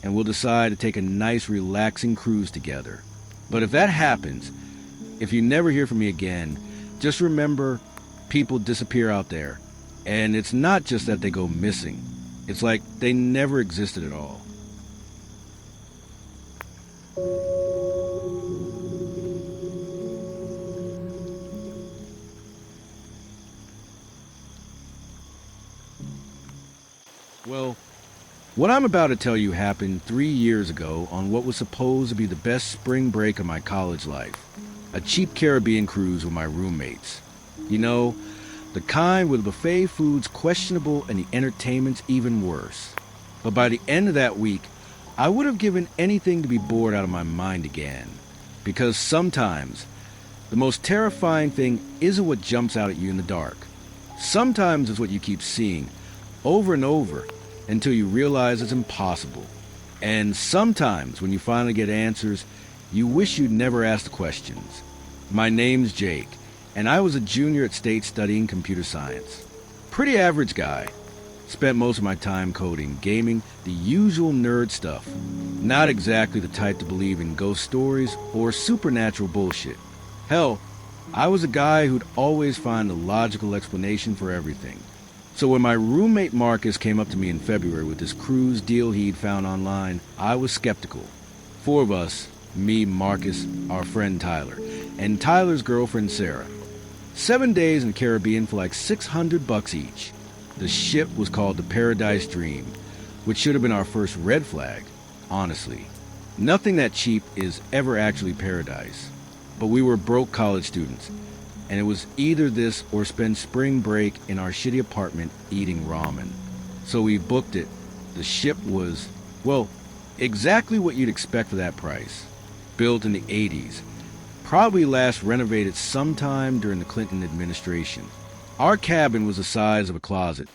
and we'll decide to take a nice relaxing cruise together. But if that happens, If you never hear from me again, just remember people disappear out there. And it's not just that they go missing. It's like they never existed at all. Well, what I'm about to tell you happened 3 years ago on what was supposed to be the best spring break of my college life. A cheap Caribbean cruise with my roommates. You know, the kind with buffet foods questionable and the entertainment's even worse. But by the end of that week, I would have given anything to be bored out of my mind again. Because sometimes, the most terrifying thing isn't what jumps out at you in the dark. Sometimes it's what you keep seeing, over and over, until you realize it's impossible. And sometimes, when you finally get answers, you wish you'd never asked the questions. My name's Jake, and I was a junior at State studying computer science. Pretty average guy. Spent most of my time coding, gaming, the usual nerd stuff. Not exactly the type to believe in ghost stories or supernatural bullshit. Hell, I was a guy who'd always find a logical explanation for everything. So when my roommate Marcus came up to me in February with this cruise deal he'd found online, I was skeptical. 4 of us, me, Marcus, our friend Tyler, and Tyler's girlfriend Sarah. 7 days in the Caribbean for like $600 each. The ship was called the Paradise Dream, which should have been our first red flag, honestly. Nothing that cheap is ever actually paradise. But we were broke college students, and it was either this or spend spring break in our shitty apartment eating ramen. So we booked it. The ship was, well, exactly what you'd expect for that price. Built in the 80s. Probably last renovated sometime during the Clinton administration. Our cabin was the size of a closet.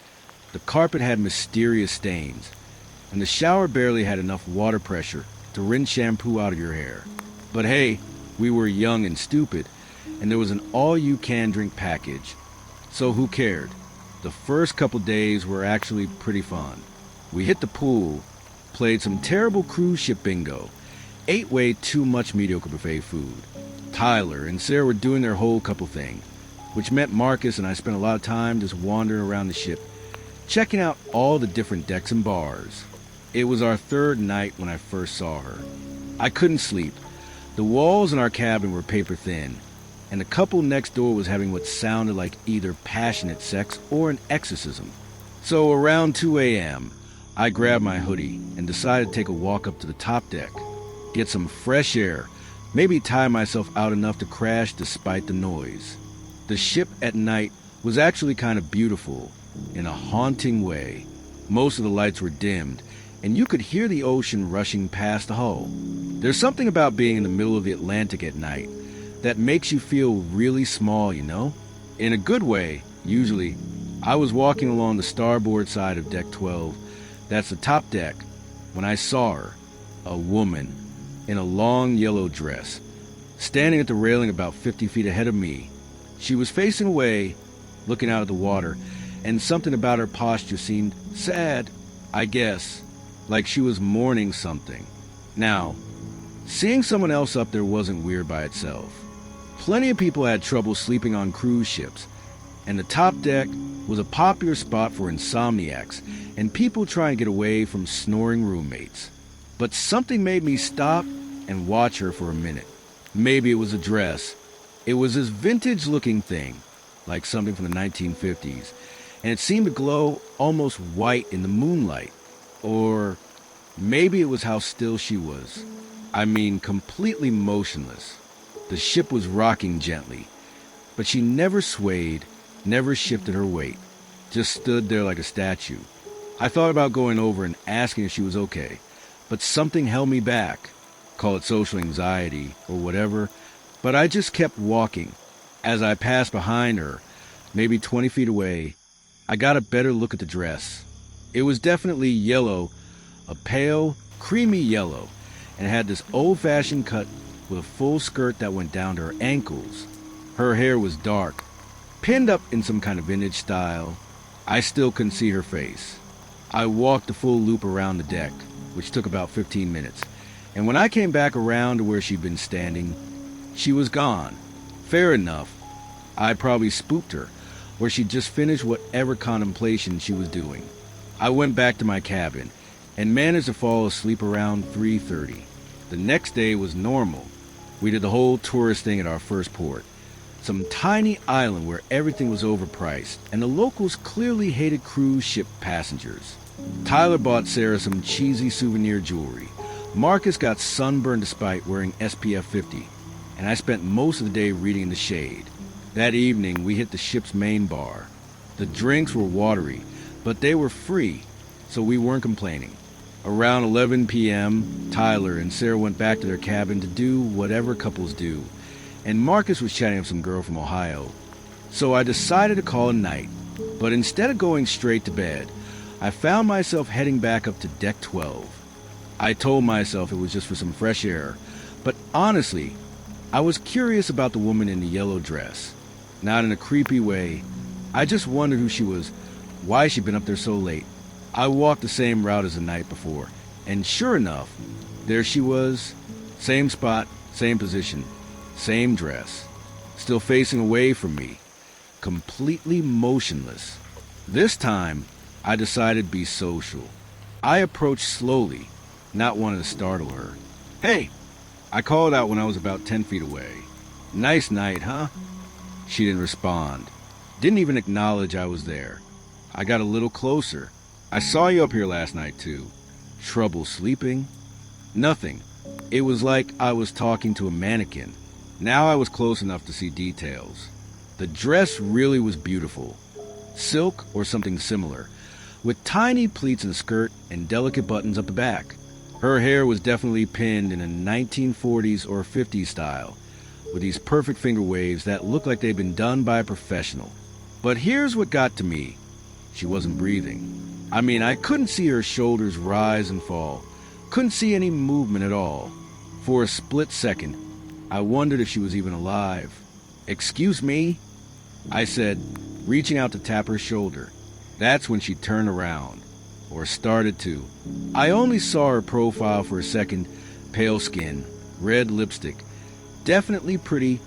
The carpet had mysterious stains, and the shower barely had enough water pressure to rinse shampoo out of your hair. But hey, we were young and stupid, and there was an all-you-can-drink package. So who cared? The first couple days were actually pretty fun. We hit the pool, played some terrible cruise ship bingo, ate way too much mediocre buffet food. Tyler and Sarah were doing their whole couple thing, which meant Marcus and I spent a lot of time just wandering around the ship, checking out all the different decks and bars. It was our 3rd night when I first saw her. I couldn't sleep. The walls in our cabin were paper thin, and the couple next door was having what sounded like either passionate sex or an exorcism. So around 2 a.m., I grabbed my hoodie and decided to take a walk up to the top deck, get some fresh air, maybe tie myself out enough to crash despite the noise. The ship at night was actually kind of beautiful, in a haunting way. Most of the lights were dimmed, and you could hear the ocean rushing past the hull. There's something about being in the middle of the Atlantic at night that makes you feel really small, you know? In a good way, usually. I was walking along the starboard side of deck 12, that's the top deck, when I saw her, a woman, in a long yellow dress, standing at the railing about 50 feet ahead of me. She was facing away, looking out at the water, and something about her posture seemed sad, I guess, like she was mourning something. Now, seeing someone else up there wasn't weird by itself. Plenty of people had trouble sleeping on cruise ships, and the top deck was a popular spot for insomniacs and people trying to get away from snoring roommates. But something made me stop and watch her for a minute. Maybe it was a dress. It was this vintage-looking thing, like something from the 1950s, and it seemed to glow almost white in the moonlight. Or maybe it was how still she was. I mean, completely motionless. The ship was rocking gently, but she never swayed, never shifted her weight, just stood there like a statue. I thought about going over and asking if she was okay, but something held me back. Call it social anxiety or whatever, but I just kept walking. As I passed behind her, maybe 20 feet away, I got a better look at the dress. It was definitely yellow, a pale, creamy yellow, and it had this old-fashioned cut with a full skirt that went down to her ankles. Her hair was dark, pinned up in some kind of vintage style. I still couldn't see her face. I walked the full loop around the deck, which took about 15 minutes, and when I came back around to where she'd been standing, she was gone. Fair enough. I probably spooked her, or she'd just finished whatever contemplation she was doing. I went back to my cabin and managed to fall asleep around 3:30. The next day was normal. We did the whole tourist thing at our first port. Some tiny island where everything was overpriced, and the locals clearly hated cruise ship passengers. Tyler bought Sarah some cheesy souvenir jewelry. Marcus got sunburned despite wearing SPF 50, and I spent most of the day reading in the shade. That evening, we hit the ship's main bar. The drinks were watery, but they were free, so we weren't complaining. Around 11 p.m., Tyler and Sarah went back to their cabin to do whatever couples do, and Marcus was chatting with some girl from Ohio. So I decided to call a night, but instead of going straight to bed, I found myself heading back up to deck 12. I told myself it was just for some fresh air, but honestly, I was curious about the woman in the yellow dress. Not in a creepy way. I just wondered who she was, why she'd been up there so late. I walked the same route as the night before, and sure enough, there she was. Same spot, same position, same dress. Still facing away from me, completely motionless. This time, I decided to be social. I approached slowly, not wanting to startle her. "Hey!" I called out when I was about 10 feet away. "Nice night, huh?" She didn't respond. Didn't even acknowledge I was there. I got a little closer. "I saw you up here last night, too." Trouble sleeping? Nothing. It was like I was talking to a mannequin. Now I was close enough to see details. The dress really was beautiful. Silk or something similar, with tiny pleats in the skirt and delicate buttons up the back. Her hair was definitely pinned in a 1940s or 50s style, with these perfect finger waves that looked like they'd been done by a professional. But here's what got to me. She wasn't breathing. I mean, I couldn't see her shoulders rise and fall. Couldn't see any movement at all. For a split second, I wondered if she was even alive. "Excuse me?" I said, reaching out to tap her shoulder. That's when she turned around, or started to. I only saw her profile for a second, pale skin, red lipstick, definitely pretty,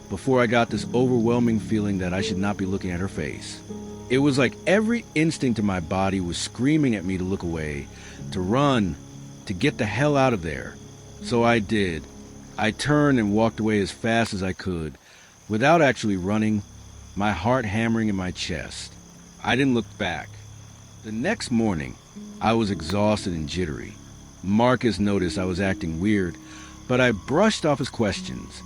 before I got this overwhelming feeling that I should not be looking at her face. It was like every instinct in my body was screaming at me to look away, to run, to get the hell out of there. So I did. I turned and walked away as fast as I could, without actually running, my heart hammering in my chest. I didn't look back. The next morning, I was exhausted and jittery. Marcus noticed I was acting weird, but I brushed off his questions.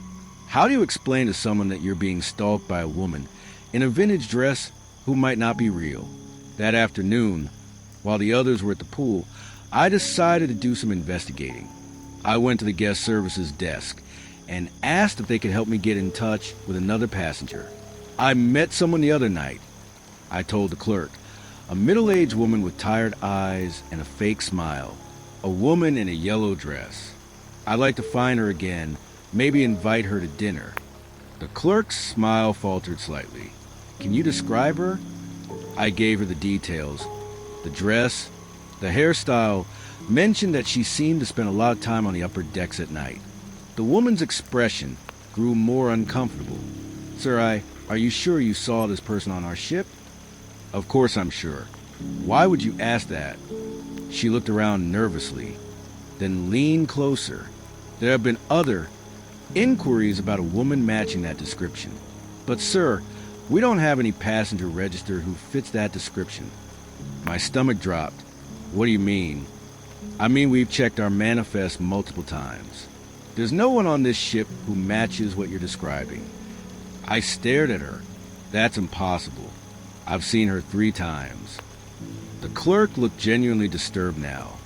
How do you explain to someone that you're being stalked by a woman in a vintage dress who might not be real? That afternoon, while the others were at the pool, I decided to do some investigating. I went to the guest services desk and asked if they could help me get in touch with another passenger. "I met someone the other night," I told the clerk. A middle-aged woman with tired eyes and a fake smile. A woman in a yellow dress. I'd like to find her again, maybe invite her to dinner. The clerk's smile faltered slightly. "Can you describe her?" I gave her the details. The dress, the hairstyle, mentioned that she seemed to spend a lot of time on the upper decks at night. The woman's expression grew more uncomfortable. "Sir, are you sure you saw this person on our ship?" "Of course I'm sure. Why would you ask that?" She looked around nervously, then leaned closer. "There have been other inquiries about a woman matching that description. But sir, we don't have any passenger register who fits that description." My stomach dropped. "What do you mean?" "I mean, we've checked our manifest multiple times. There's no one on this ship who matches what you're describing." I stared at her. "That's impossible. I've seen her 3 times. The clerk looked genuinely disturbed now.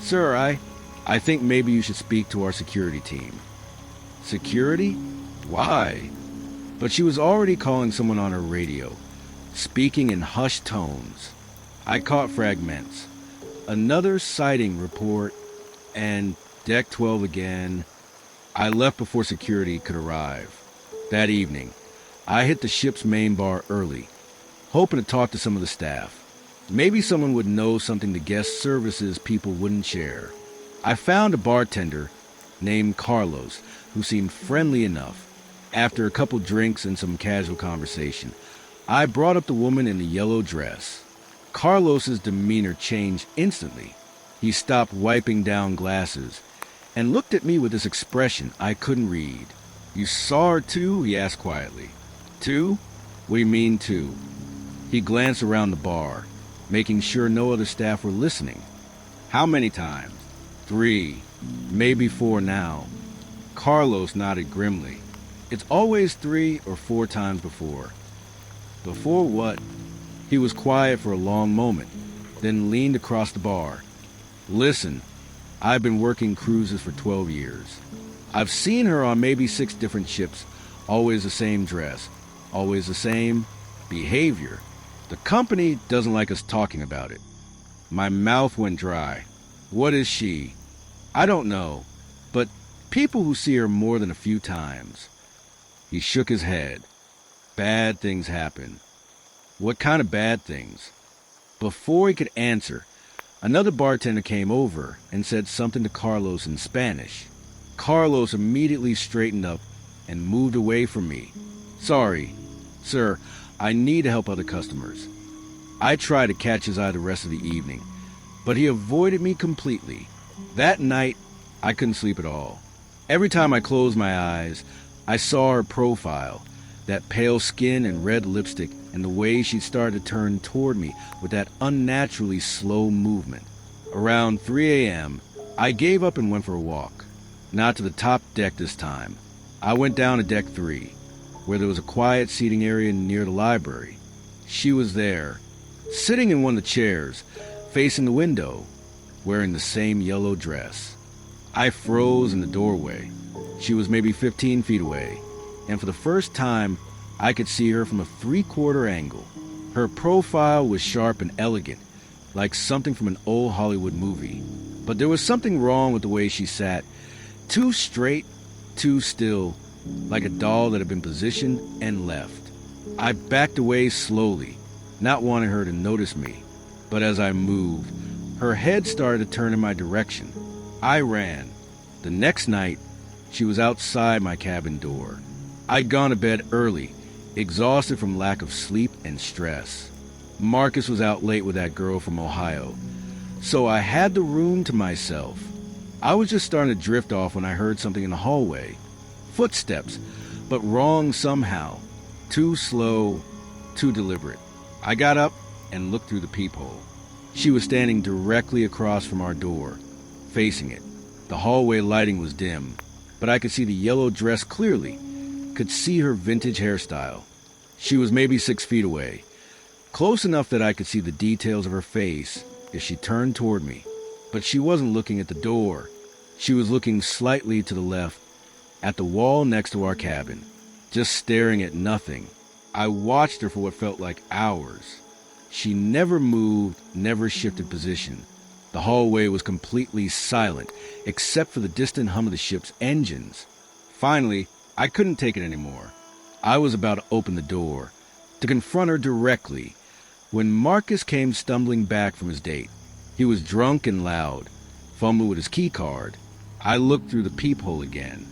"Sir, I think maybe you should speak to our security team." "Security? Why?" But she was already calling someone on her radio, speaking in hushed tones. I caught fragments. Another sighting report, and deck 12 again. I left before security could arrive. That evening, I hit the ship's main bar early, hoping to talk to some of the staff. Maybe someone would know something the guest services people wouldn't share. I found a bartender named Carlos who seemed friendly enough. After a couple drinks and some casual conversation, I brought up the woman in the yellow dress. Carlos's demeanor changed instantly. He stopped wiping down glasses and looked at me with this expression I couldn't read. "You saw her too?" he asked quietly. "Two? What do you mean two?" He glanced around the bar, making sure no other staff were listening. "How many times?" "3, maybe 4 now." Carlos nodded grimly. "It's always 3 or 4 times before." "Before what?" He was quiet for a long moment, then leaned across the bar. "Listen, I've been working cruises for 12 years. I've seen her on maybe 6 different ships, always the same dress, always the same behavior. The company doesn't like us talking about it." My mouth went dry. "What is she?" "I don't know, but people who see her more than a few times." He shook his head. "Bad things happen." "What kind of bad things?" Before he could answer, another bartender came over and said something to Carlos in Spanish. Carlos immediately straightened up and moved away from me. "Sorry, sir, I need to help other customers." I tried to catch his eye the rest of the evening, but he avoided me completely. That night, I couldn't sleep at all. Every time I closed my eyes, I saw her profile, that pale skin and red lipstick, and the way she started to turn toward me with that unnaturally slow movement. Around 3 a.m., I gave up and went for a walk. Not to the top deck this time. I went down to deck 3, where there was a quiet seating area near the library. She was there, sitting in one of the chairs, facing the window, wearing the same yellow dress. I froze in the doorway. She was maybe 15 feet away, and for the first time, I could see her from a 3/4 angle. Her profile was sharp and elegant, like something from an old Hollywood movie. But there was something wrong with the way she sat, too straight, too still, like a doll that had been positioned and left. I backed away slowly, not wanting her to notice me, but as I moved, her head started to turn in my direction. I ran. The next night, she was outside my cabin door. I'd gone to bed early, exhausted from lack of sleep and stress. Marcus was out late with that girl from Ohio, so I had the room to myself. I was just starting to drift off when I heard something in the hallway. Footsteps, but wrong somehow. Too slow, too deliberate. I got up and looked through the peephole. She was standing directly across from our door, facing it. The hallway lighting was dim, but I could see the yellow dress clearly, could see her vintage hairstyle. She was maybe 6 feet away, close enough that I could see the details of her face as she turned toward me. But she wasn't looking at the door. She was looking slightly to the left, at the wall next to our cabin, just staring at nothing. I watched her for what felt like hours. She never moved, never shifted position. The hallway was completely silent, except for the distant hum of the ship's engines. Finally, I couldn't take it anymore. I was about to open the door, to confront her directly, when Marcus came stumbling back from his date. He was drunk and loud, fumbling with his key card. I looked through the peephole again.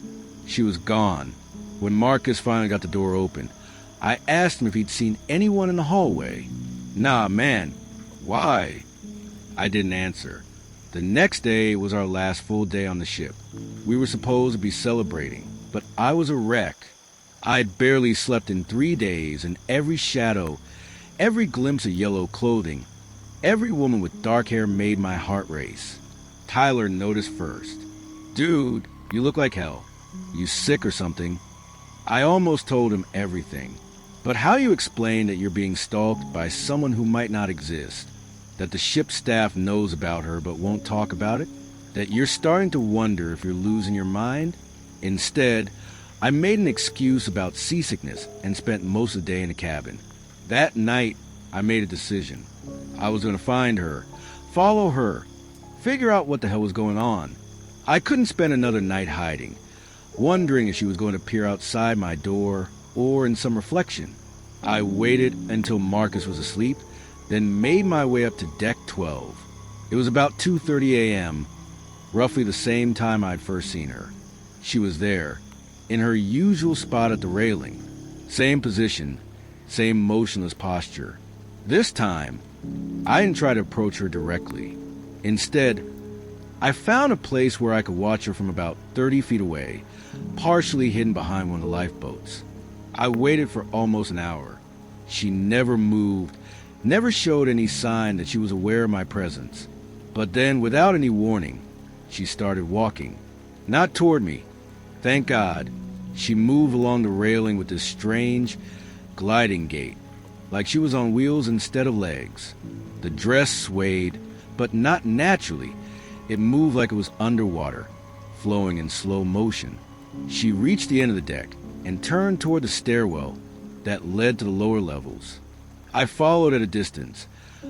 She was gone. When Marcus finally got the door open, I asked him if he'd seen anyone in the hallway. "Nah, man. Why?" I didn't answer. The next day was our last full day on the ship. We were supposed to be celebrating, but I was a wreck. I'd barely slept in 3 days, and every shadow, every glimpse of yellow clothing, every woman with dark hair made my heart race. Tyler noticed first. "Dude, you look like hell. You sick or something?" I almost told him everything. But how you explain that you're being stalked by someone who might not exist? That the ship staff knows about her but won't talk about it? That you're starting to wonder if you're losing your mind? Instead, I made an excuse about seasickness and spent most of the day in the cabin. That night, I made a decision. I was going to find her, follow her, figure out what the hell was going on. I couldn't spend another night hiding, wondering if she was going to appear outside my door or in some reflection. I waited until Marcus was asleep, then made my way up to deck 12. It was about 2:30 a.m., roughly the same time I'd first seen her. She was there, in her usual spot at the railing. Same position, same motionless posture. This time, I didn't try to approach her directly. Instead, I found a place where I could watch her from about 30 feet away, partially hidden behind one of the lifeboats. I waited for almost an hour. She never moved, never showed any sign that she was aware of my presence. But then, without any warning, she started walking. Not toward me. Thank God. She moved along the railing with this strange, gliding gait, like she was on wheels instead of legs. The dress swayed, but not naturally. It moved like it was underwater, flowing in slow motion. She reached the end of the deck and turned toward the stairwell that led to the lower levels. I followed at a distance,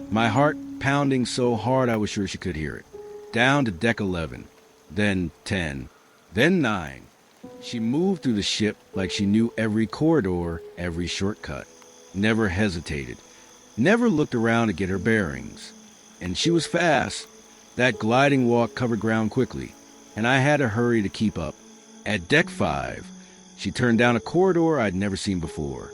my heart pounding so hard I was sure she could hear it. Down to deck 11, then 10, then 9. She moved through the ship like she knew every corridor, every shortcut. Never hesitated, never looked around to get her bearings. And she was fast. That gliding walk covered ground quickly, and I had to hurry to keep up. At deck 5, she turned down a corridor I'd never seen before.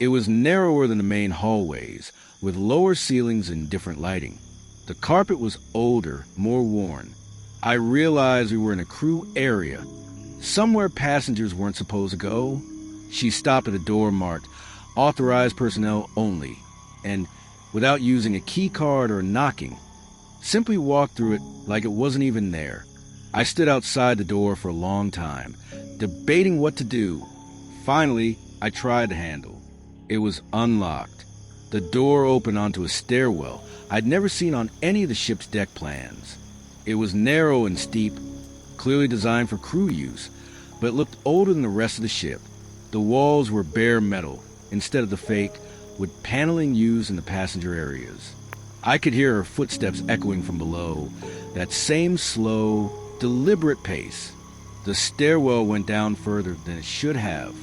It was narrower than the main hallways, with lower ceilings and different lighting. The carpet was older, more worn. I realized we were in a crew area, somewhere passengers weren't supposed to go. She stopped at a door marked "Authorized Personnel Only," and, without using a key card or knocking, simply walked through it like it wasn't even there. I stood outside the door for a long time, debating what to do. Finally, I tried the handle. It was unlocked. The door opened onto a stairwell I'd never seen on any of the ship's deck plans. It was narrow and steep, clearly designed for crew use, but it looked older than the rest of the ship. The walls were bare metal, instead of the fake, with paneling used in the passenger areas. I could hear her footsteps echoing from below, that same slow, deliberate pace. The stairwell went down further than it should have.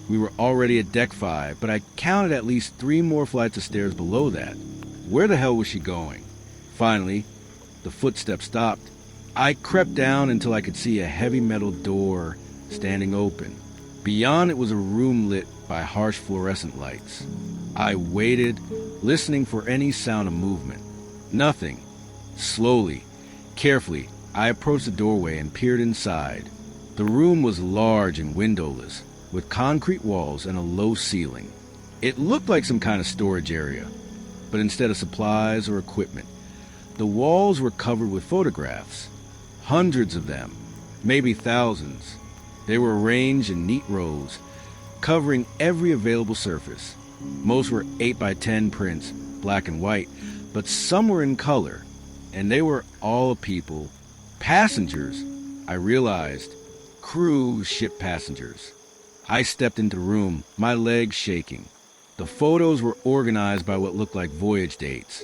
We were already at deck 5, but I counted at least 3 more flights of stairs below that. Where the hell was she going? Finally, the footsteps stopped. I crept down until I could see a heavy metal door standing open. Beyond it was a room lit by harsh fluorescent lights. I waited, listening for any sound of movement. Nothing. Slowly, carefully, I approached the doorway and peered inside. The room was large and windowless, with concrete walls and a low ceiling. It looked like some kind of storage area, but instead of supplies or equipment, the walls were covered with photographs. Hundreds of them, maybe thousands. They were arranged in neat rows, covering every available surface. Most were 8 by 10 prints, black and white, but some were in color, and they were all people. Passengers, I realized. Cruise ship passengers. I stepped into the room, my legs shaking. The photos were organized by what looked like voyage dates.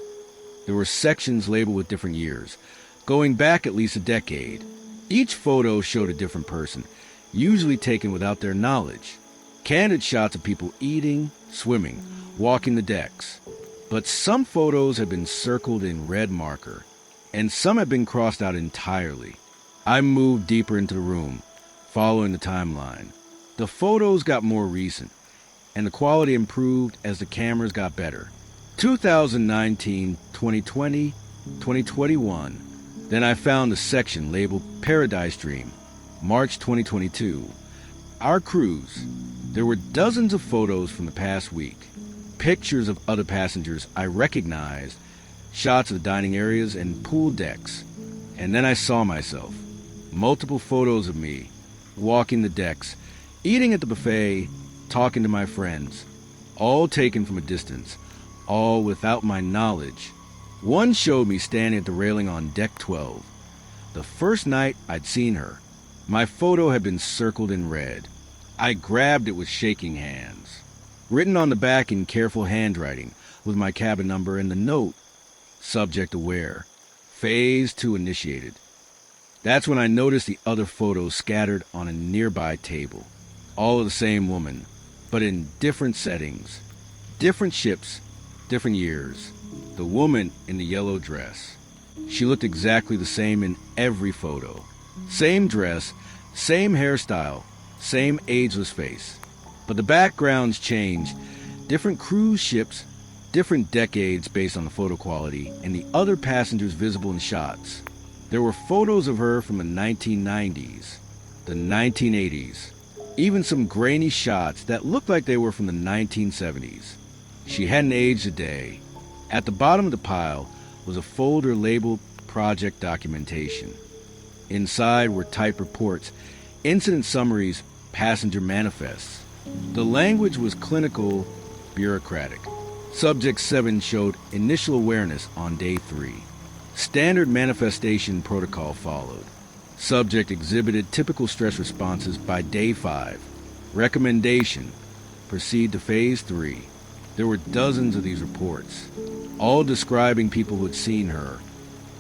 There were sections labeled with different years, going back at least a decade. Each photo showed a different person, usually taken without their knowledge. Candid shots of people eating, swimming, walking the decks. But some photos had been circled in red marker, and some had been crossed out entirely. I moved deeper into the room, following the timeline. The photos got more recent, and the quality improved as the cameras got better. 2019, 2020, 2021. Then I found a section labeled Paradise Dream, March 2022. Our cruise. There were dozens of photos from the past week, pictures of other passengers I recognized, shots of the dining areas and pool decks. And then I saw myself. Multiple photos of me, walking the decks, eating at the buffet, talking to my friends, all taken from a distance, all without my knowledge. One showed me standing at the railing on deck 12. The first night I'd seen her, my photo had been circled in red. I grabbed it with shaking hands. Written on the back in careful handwriting with my cabin number and the note, subject aware, phase 2 initiated. That's when I noticed the other photos scattered on a nearby table. All of the same woman, but in different settings, different ships, different years. The woman in the yellow dress. She looked exactly the same in every photo. Same dress, same hairstyle, same ageless face. But the backgrounds changed. Different cruise ships, different decades based on the photo quality, and the other passengers visible in shots. There were photos of her from the 1990s, the 1980s, even some grainy shots that looked like they were from the 1970s. She hadn't aged a day. At the bottom of the pile was a folder labeled Project Documentation. Inside were typed reports, incident summaries, passenger manifests. The language was clinical, bureaucratic. Subject 7 showed initial awareness on day 3. Standard manifestation protocol followed. Subject exhibited typical stress responses by day 5. Recommendation: proceed to phase 3. There were dozens of these reports, all describing people who had seen her,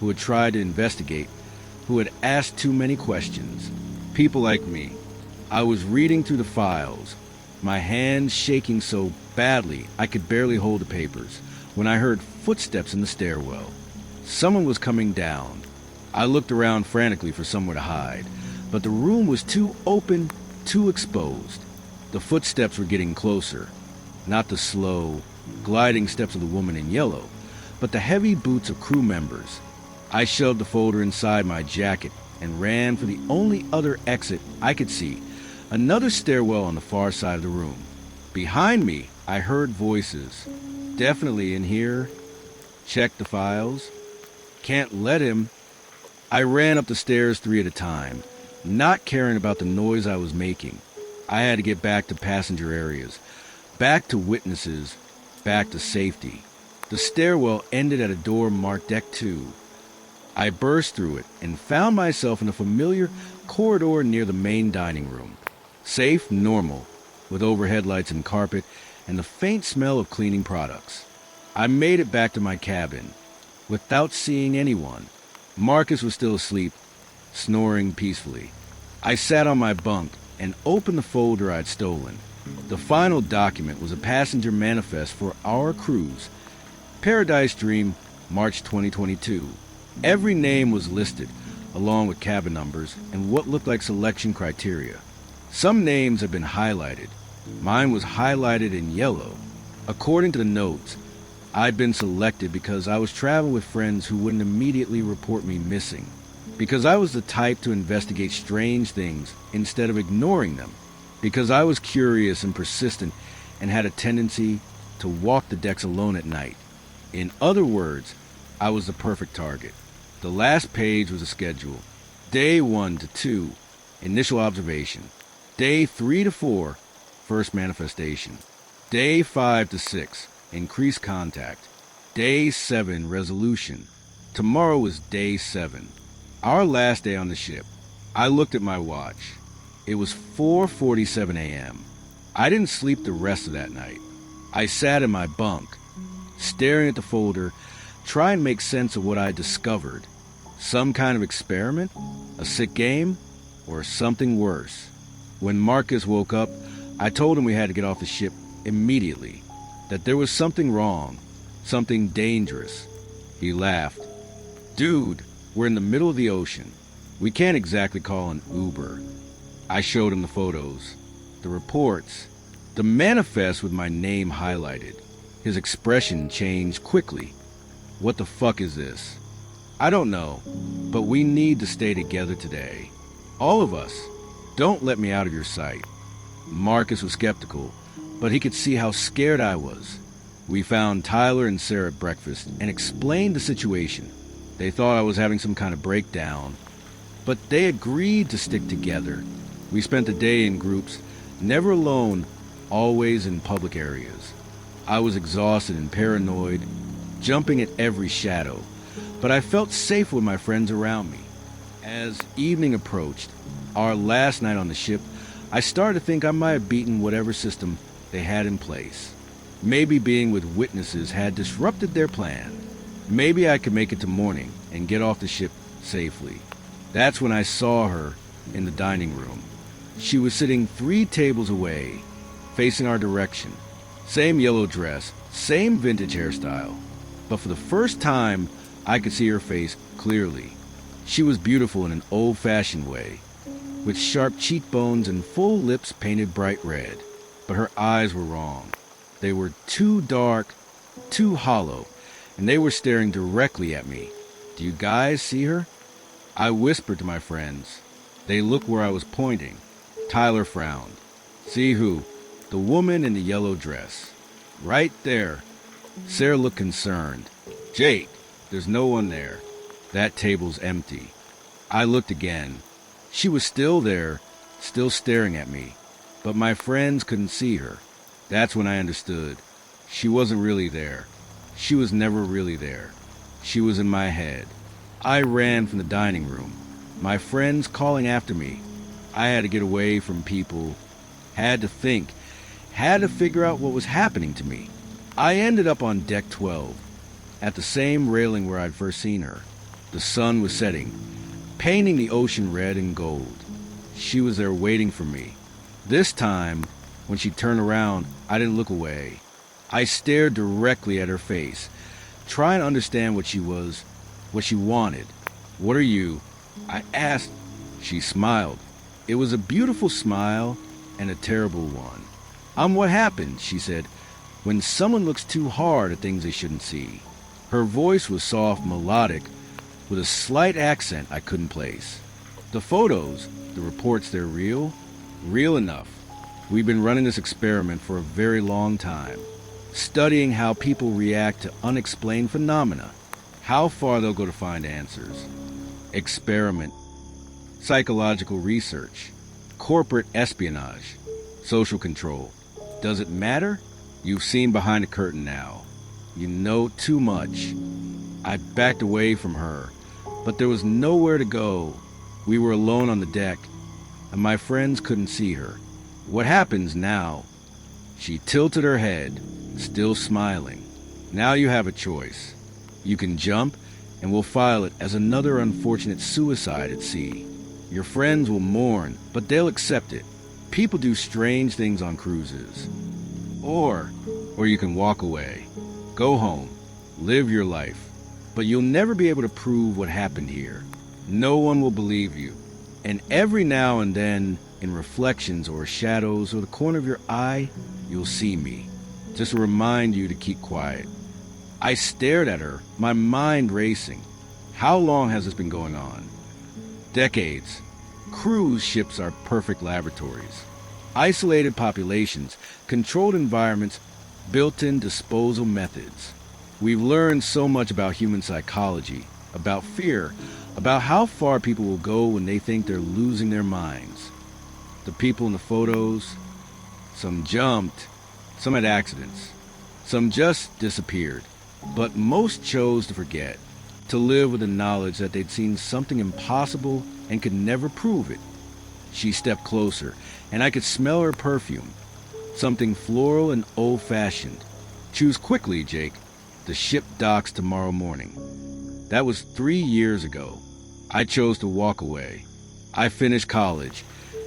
who had tried to investigate, who had asked too many questions. People like me. I was reading through the files, my hands shaking so badly I could barely hold the papers, when I heard footsteps in the stairwell. Someone was coming down. I looked around frantically for somewhere to hide, but the room was too open, too exposed. The footsteps were getting closer. Not the slow, gliding steps of the woman in yellow, but the heavy boots of crew members. I shoved the folder inside my jacket and ran for the only other exit I could see, another stairwell on the far side of the room. Behind me, I heard voices. Definitely in here. Check the files. Can't let him. I ran up the stairs 3 at a time, not caring about the noise I was making. I had to get back to passenger areas, back to witnesses, back to safety. The stairwell ended at a door marked Deck 2. I burst through it and found myself in a familiar corridor near the main dining room. Safe, normal, with overhead lights and carpet, and the faint smell of cleaning products. I made it back to my cabin, without seeing anyone. Marcus was still asleep, snoring peacefully. I sat on my bunk and opened the folder I'd stolen. The final document was a passenger manifest for our cruise, Paradise Dream, March 2022. Every name was listed, along with cabin numbers and what looked like selection criteria. Some names had been highlighted. Mine was highlighted in yellow. According to the notes, I'd been selected because I was traveling with friends who wouldn't immediately report me missing, because I was the type to investigate strange things instead of ignoring them, because I was curious and persistent and had a tendency to walk the decks alone at night. In other words, I was the perfect target. The last page was a schedule. Day 1 to 2, initial observation. Day 3 to 4, first manifestation. Day 5 to 6, increased contact. Day 7, resolution. Tomorrow was day 7, our last day on the ship. I looked at my watch. It was 4:47 a.m. I didn't sleep the rest of that night. I sat in my bunk, staring at the folder, trying to make sense of what I discovered. Some kind of experiment? A sick game? Or something worse? When Marcus woke up, I told him we had to get off the ship immediately, that there was something wrong, something dangerous. He laughed. Dude, we're in the middle of the ocean. We can't exactly call an Uber. I showed him the photos, the reports, the manifest with my name highlighted. His expression changed quickly. What the fuck is this? I don't know, but we need to stay together today. All of us. Don't let me out of your sight. Marcus was skeptical, but he could see how scared I was. We found Tyler and Sarah at breakfast and explained the situation. They thought I was having some kind of breakdown, but they agreed to stick together. We spent the day in groups, never alone, always in public areas. I was exhausted and paranoid, jumping at every shadow, but I felt safe with my friends around me. As evening approached, our last night on the ship, I started to think I might have beaten whatever system they had in place. Maybe being with witnesses had disrupted their plan. Maybe I could make it to morning and get off the ship safely. That's when I saw her in the dining room. She was sitting 3 tables away, facing our direction. Same yellow dress, same vintage hairstyle. But for the first time, I could see her face clearly. She was beautiful in an old-fashioned way. with sharp cheekbones and full lips painted bright red. But her eyes were wrong. They were too dark, too hollow, and they were staring directly at me. Do you guys see her? I whispered to my friends. They looked where I was pointing. Tyler frowned. See who? The woman in the yellow dress. Right there. Sarah looked concerned. Jake, there's no one there. That table's empty. I looked again. She was still there, still staring at me. But my friends couldn't see her. That's when I understood. She wasn't really there. She was never really there. She was in my head. I ran from the dining room, my friends calling after me. I had to get away from people, had to think, had to figure out what was happening to me. I ended up on deck 12, at the same railing where I'd first seen her. The sun was setting, painting the ocean red and gold. She was there waiting for me. This time, when she turned around, I didn't look away. I stared directly at her face, trying to understand what she was, what she wanted. What are you? I asked. She smiled. It was a beautiful smile and a terrible one. I'm what happened, she said, when someone looks too hard at things they shouldn't see. Her voice was soft, melodic, with a slight accent I couldn't place. The photos, the reports, they're real? Real enough. We've been running this experiment for a very long time, studying how people react to unexplained phenomena, how far they'll go to find answers. Experiment, psychological research, corporate espionage, social control. Does it matter? You've seen behind the curtain now. You know too much. I backed away from her, but there was nowhere to go. We were alone on the deck, and my friends couldn't see her. What happens now? She tilted her head, still smiling. Now you have a choice. You can jump, and we'll file it as another unfortunate suicide at sea. Your friends will mourn, but they'll accept it. People do strange things on cruises. Or you can walk away. Go home. Live your life. But you'll never be able to prove what happened here. No one will believe you. And every now and then, in reflections or shadows or the corner of your eye, you'll see me. Just to remind you to keep quiet. I stared at her, my mind racing. How long has this been going on? Decades. Cruise ships are perfect laboratories. Isolated populations, controlled environments, built-in disposal methods. We've learned so much about human psychology, about fear, about how far people will go when they think they're losing their minds. The people in the photos, some jumped, some had accidents, some just disappeared. But most chose to forget, to live with the knowledge that they'd seen something impossible and could never prove it. She stepped closer, and I could smell her perfume, something floral and old-fashioned. Choose quickly, Jake. The ship docks tomorrow morning. That was 3 years ago. I chose to walk away. I finished college,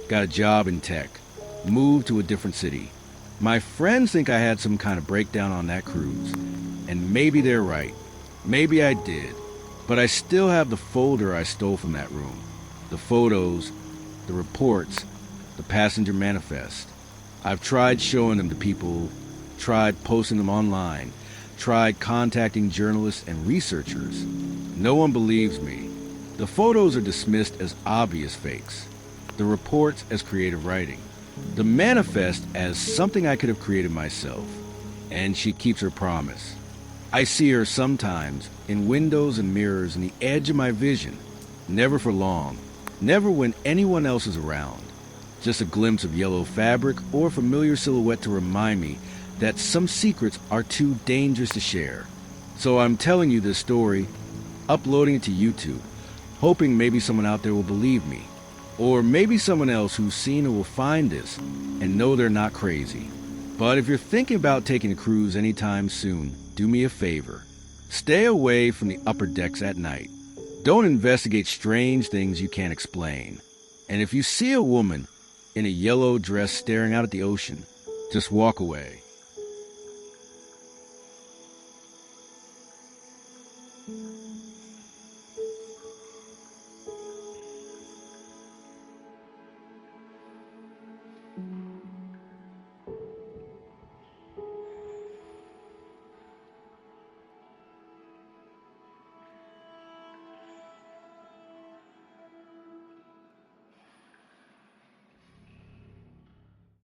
got a job in tech, moved to a different city. My friends think I had some kind of breakdown on that cruise. And maybe they're right. Maybe I did. But I still have the folder I stole from that room. The photos, the reports, the passenger manifest. I've tried showing them to people, tried posting them online, tried contacting journalists and researchers. No one believes me. The photos are dismissed as obvious fakes. The reports as creative writing. The manifest as something I could have created myself. And she keeps her promise. I see her sometimes in windows and mirrors in the edge of my vision. Never for long. Never when anyone else is around. Just a glimpse of yellow fabric or familiar silhouette to remind me that some secrets are too dangerous to share. So I'm telling you this story, uploading it to YouTube, hoping maybe someone out there will believe me. Or maybe someone else who's seen it will find this and know they're not crazy. But if you're thinking about taking a cruise anytime soon, do me a favor. Stay away from the upper decks at night. Don't investigate strange things you can't explain. And if you see a woman in a yellow dress staring out at the ocean, just walk away.